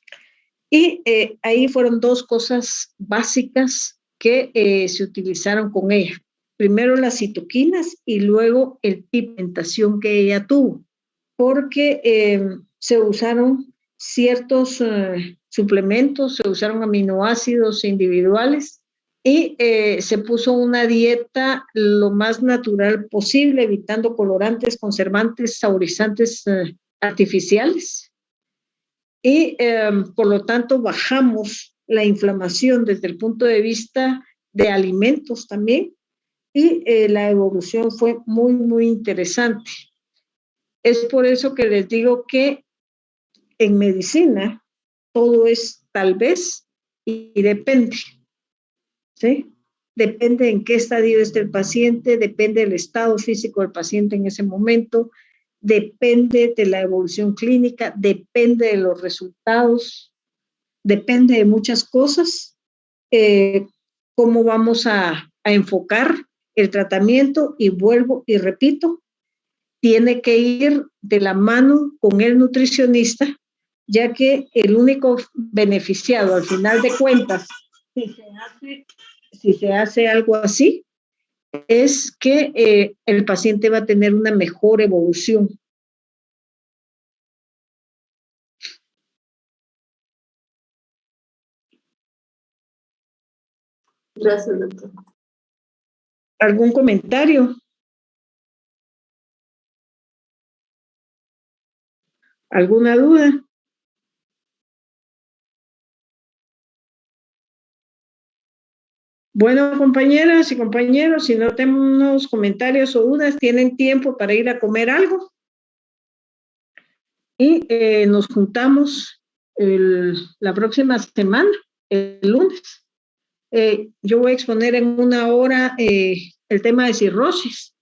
Y ahí fueron dos cosas básicas que se utilizaron con ella. Primero las citoquinas y luego el tipo de alimentación que ella tuvo, porque se usaron ciertos suplementos, se usaron aminoácidos individuales y se puso una dieta lo más natural posible, evitando colorantes, conservantes, saborizantes artificiales. Y por lo tanto bajamos la inflamación desde el punto de vista de alimentos también, y la evolución fue muy, muy interesante. Es por eso que les digo que en medicina todo es tal vez y depende, ¿sí? Depende en qué estadio esté el paciente, depende del estado físico del paciente en ese momento, depende de la evolución clínica, depende de los resultados, depende de muchas cosas, cómo vamos a enfocar el tratamiento, y vuelvo y repito, tiene que ir de la mano con el nutricionista, ya que el único beneficiado al final de cuentas, si se hace algo así, es que el paciente va a tener una mejor evolución. Gracias, doctor. ¿Algún comentario? ¿Alguna duda? Bueno, compañeras y compañeros, si no tenemos comentarios o dudas, tienen tiempo para ir a comer algo. Y nos juntamos la próxima semana, el lunes. Yo voy a exponer en 1 hora el tema de cirrosis.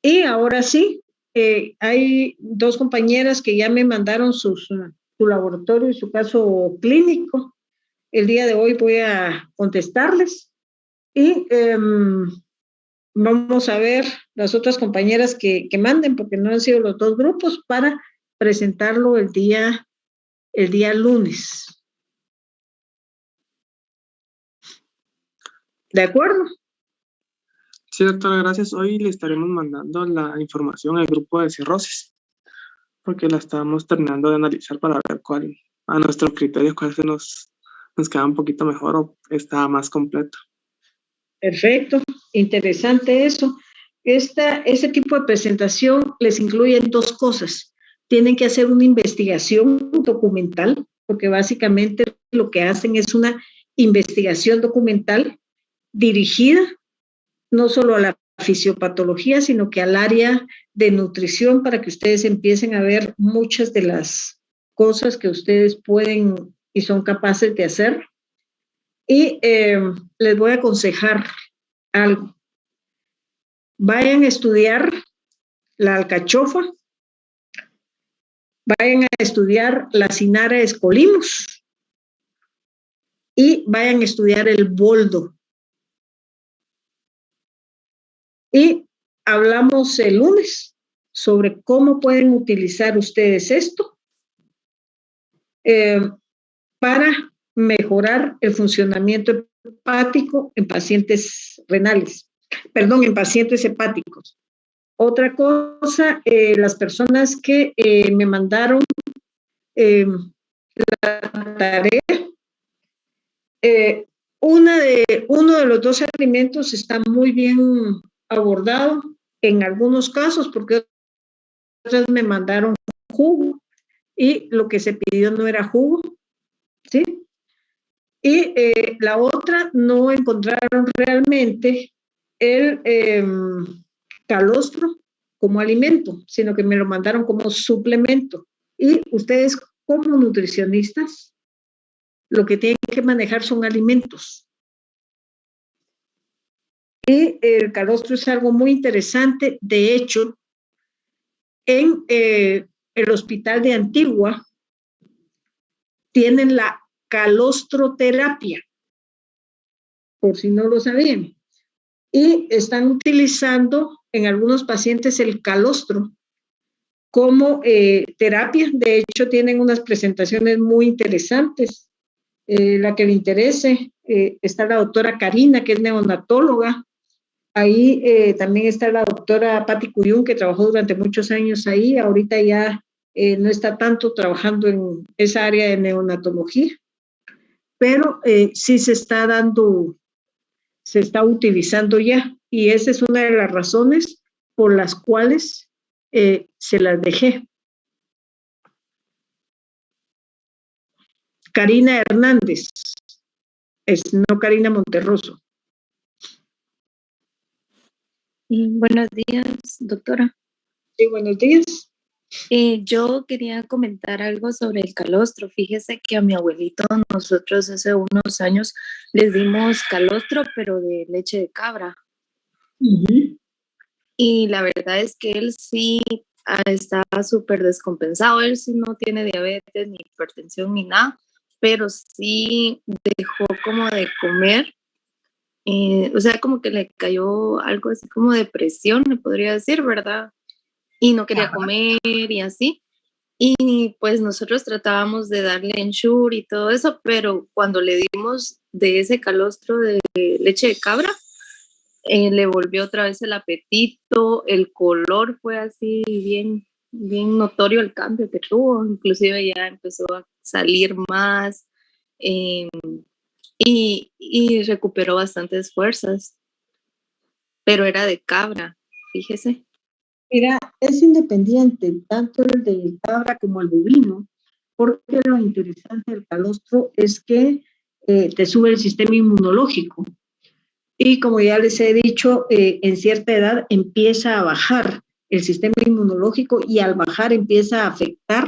Y ahora sí, hay 2 compañeras que ya me mandaron su laboratorio y su caso clínico. El día de hoy voy a contestarles Y vamos a ver las otras compañeras que manden, porque no han sido los dos grupos, para presentarlo el día lunes. ¿De acuerdo? Sí, doctora, gracias. Hoy le estaremos mandando la información al grupo de cirrosis, porque la estábamos terminando de analizar para ver cuál, a nuestro criterio, cuál se nos queda un poquito mejor o está más completo. Perfecto, interesante eso. Ese tipo de presentación les incluye dos cosas. Tienen que hacer una investigación documental, porque básicamente lo que hacen es una investigación documental dirigida no solo a la fisiopatología, sino que al área de nutrición, para que ustedes empiecen a ver muchas de las cosas que ustedes pueden y son capaces de hacer. Y les voy a aconsejar algo. Vayan a estudiar la alcachofa, vayan a estudiar la Cinara escolimos y vayan a estudiar el boldo. Y hablamos el lunes sobre cómo pueden utilizar ustedes esto para mejorar el funcionamiento hepático en pacientes renales, en pacientes hepáticos. Otra cosa, las personas que me mandaron la tarea, uno de los dos alimentos está muy bien abordado en algunos casos, porque otras me mandaron jugo y lo que se pidió no era jugo, ¿sí? Y la otra no encontraron realmente el calostro como alimento, sino que me lo mandaron como suplemento. Y ustedes como nutricionistas, lo que tienen que manejar son alimentos. Y el calostro es algo muy interesante. De hecho, en el hospital de Antigua tienen la calostroterapia, por si no lo sabían. Y están utilizando en algunos pacientes el calostro como terapia. De hecho, tienen unas presentaciones muy interesantes. La que le interese, está la doctora Karina, que es neonatóloga. Ahí también está la doctora Patti Cuyún, que trabajó durante muchos años ahí. Ahorita ya no está tanto trabajando en esa área de neonatología, pero sí se está utilizando ya. Y esa es una de las razones por las cuales se las dejé. Karina Hernández, no Karina Monterroso. Buenos días, doctora. Sí, buenos días. Yo quería comentar algo sobre el calostro. Fíjese que a mi abuelito, nosotros hace unos años les dimos calostro, pero de leche de cabra. Y la verdad es que él sí está súper descompensado. Él sí no tiene diabetes, ni hipertensión, ni nada, pero sí dejó como de comer. O sea, como que le cayó algo así como depresión, me podría decir, ¿verdad? Y no quería comer y así. Y pues nosotros tratábamos de darle Ensure y todo eso, pero cuando le dimos de ese calostro de leche de cabra, le volvió otra vez el apetito, el color fue así bien, bien notorio el cambio que tuvo, inclusive ya empezó a salir más y recuperó bastantes fuerzas, pero era de cabra, fíjese. Mira, es independiente, tanto el de cabra como el bovino, porque lo interesante del calostro es que te sube el sistema inmunológico. Y como ya les he dicho, en cierta edad empieza a bajar el sistema inmunológico y al bajar empieza a afectar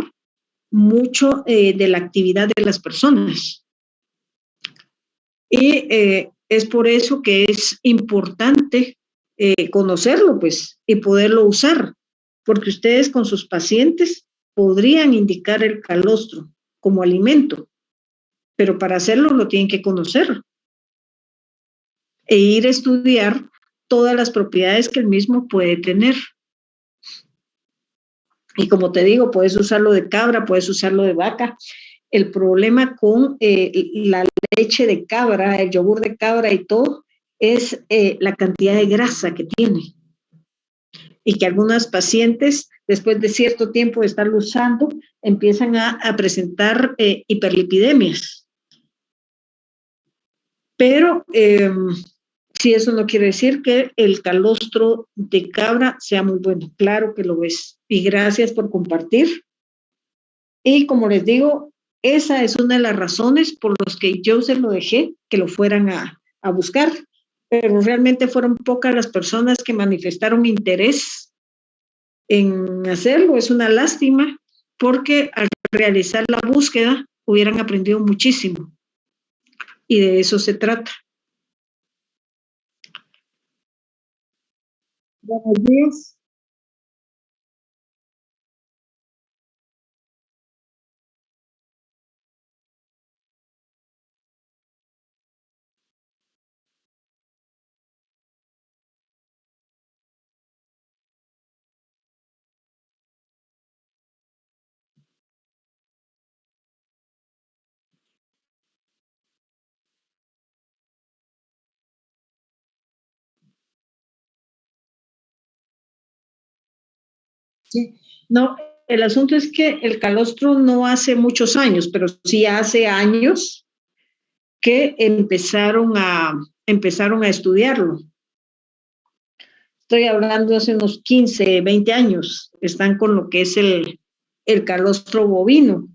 mucho de la actividad de las personas. Y es por eso que es importante conocerlo, pues, y poderlo usar, porque ustedes con sus pacientes podrían indicar el calostro como alimento, pero para hacerlo lo tienen que conocer. e ir a estudiar todas las propiedades que el mismo puede tener. Y como te digo, puedes usarlo de cabra, puedes usarlo de vaca. El problema con la leche de cabra, el yogur de cabra y todo, es la cantidad de grasa que tiene. Y que algunas pacientes, después de cierto tiempo de estarlo usando, empiezan a presentar hiperlipidemias. Pero sí, eso no quiere decir que el calostro de cabra sea muy bueno. Claro que lo es. Y gracias por compartir. Y como les digo, esa es una de las razones por las que yo se lo dejé, que lo fueran a buscar. Pero realmente fueron pocas las personas que manifestaron interés en hacerlo. Es una lástima porque al realizar la búsqueda hubieran aprendido muchísimo. Y de eso se trata. Buenos días. Sí. No, el asunto es que el calostro no hace muchos años, pero sí hace años que empezaron a estudiarlo. Estoy hablando hace unos 15, 20 años, están con lo que es el calostro bovino.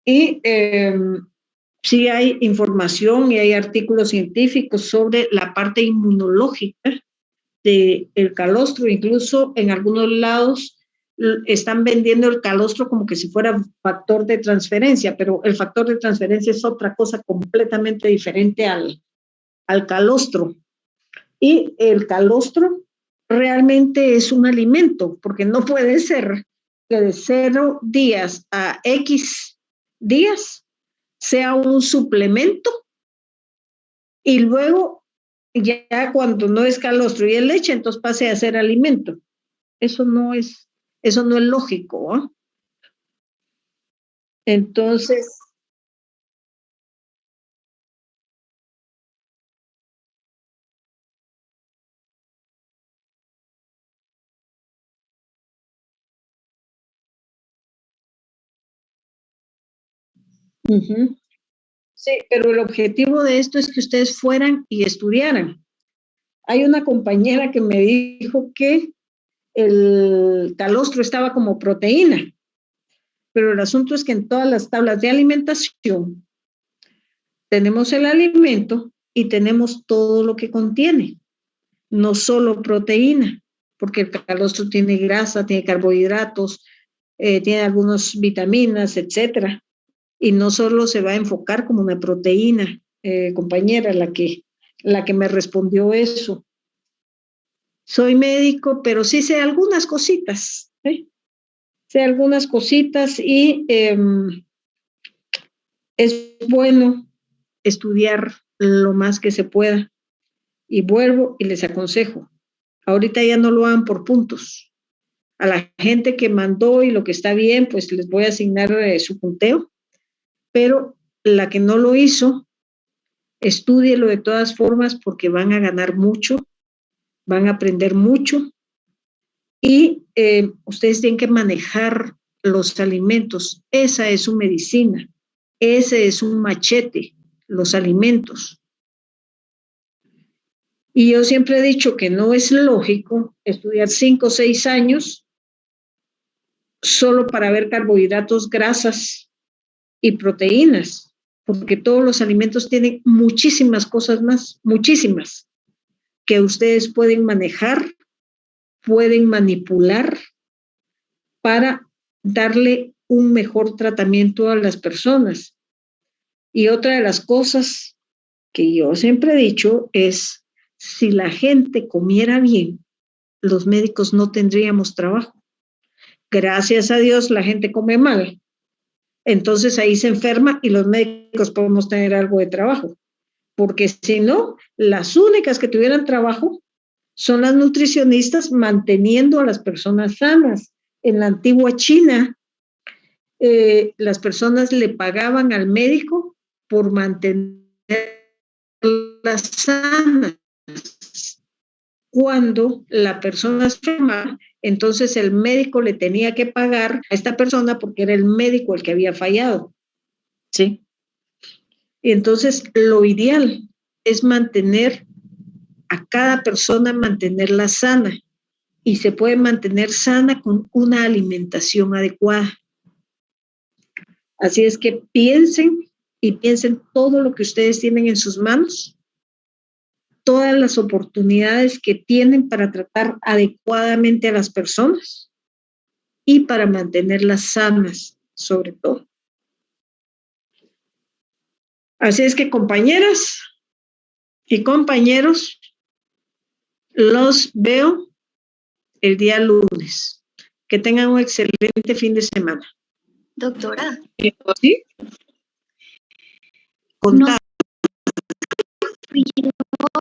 Y sí hay información y hay artículos científicos sobre la parte inmunológica del calostro. Incluso en algunos lados están vendiendo el calostro como que si fuera factor de transferencia, pero el factor de transferencia es otra cosa completamente diferente al calostro. Y el calostro realmente es un alimento, porque no puede ser que de 0 días a X días sea un suplemento y luego ya cuando no es calostro y es leche, entonces pase a ser alimento. Eso no es lógico, ¿eh? Entonces, sí, pero el objetivo de esto es que ustedes fueran y estudiaran. Hay una compañera que me dijo que el calostro estaba como proteína, pero el asunto es que en todas las tablas de alimentación tenemos el alimento y tenemos todo lo que contiene, no solo proteína, porque el calostro tiene grasa, tiene carbohidratos, tiene algunas vitaminas, etcétera, y no solo se va a enfocar como una proteína, compañera, la que me respondió eso. Soy médico, pero sí sé algunas cositas, sé algunas cositas y es bueno estudiar lo más que se pueda. Y vuelvo y les aconsejo, ahorita ya no lo hagan por puntos. A la gente que mandó y lo que está bien, pues les voy a asignar su punteo, pero la que no lo hizo, estúdielo de todas formas porque van a ganar mucho, van a aprender mucho y ustedes tienen que manejar los alimentos. Esa es su medicina, ese es un machete, los alimentos. Y yo siempre he dicho que no es lógico estudiar 5 o 6 años solo para ver carbohidratos, grasas y proteínas, porque todos los alimentos tienen muchísimas cosas más, muchísimas, que ustedes pueden manejar, pueden manipular para darle un mejor tratamiento a las personas. Y otra de las cosas que yo siempre he dicho es, si la gente comiera bien, los médicos no tendríamos trabajo. Gracias a Dios la gente come mal. Entonces ahí se enferma y los médicos podemos tener algo de trabajo. porque si no, las únicas que tuvieran trabajo son las nutricionistas manteniendo a las personas sanas. En la antigua China, las personas le pagaban al médico por mantenerlas sanas. Cuando la persona se enfermaba, entonces el médico le tenía que pagar a esta persona porque era el médico el que había fallado, ¿sí? Y entonces lo ideal es mantener a cada persona, mantenerla sana, y se puede mantener sana con una alimentación adecuada. Así es que piensen todo lo que ustedes tienen en sus manos, todas las oportunidades que tienen para tratar adecuadamente a las personas y para mantenerlas sanas, sobre todo. Así es que, compañeras y compañeros, los veo el día lunes. Que tengan un excelente fin de semana. Doctora. ¿Sí? Contá.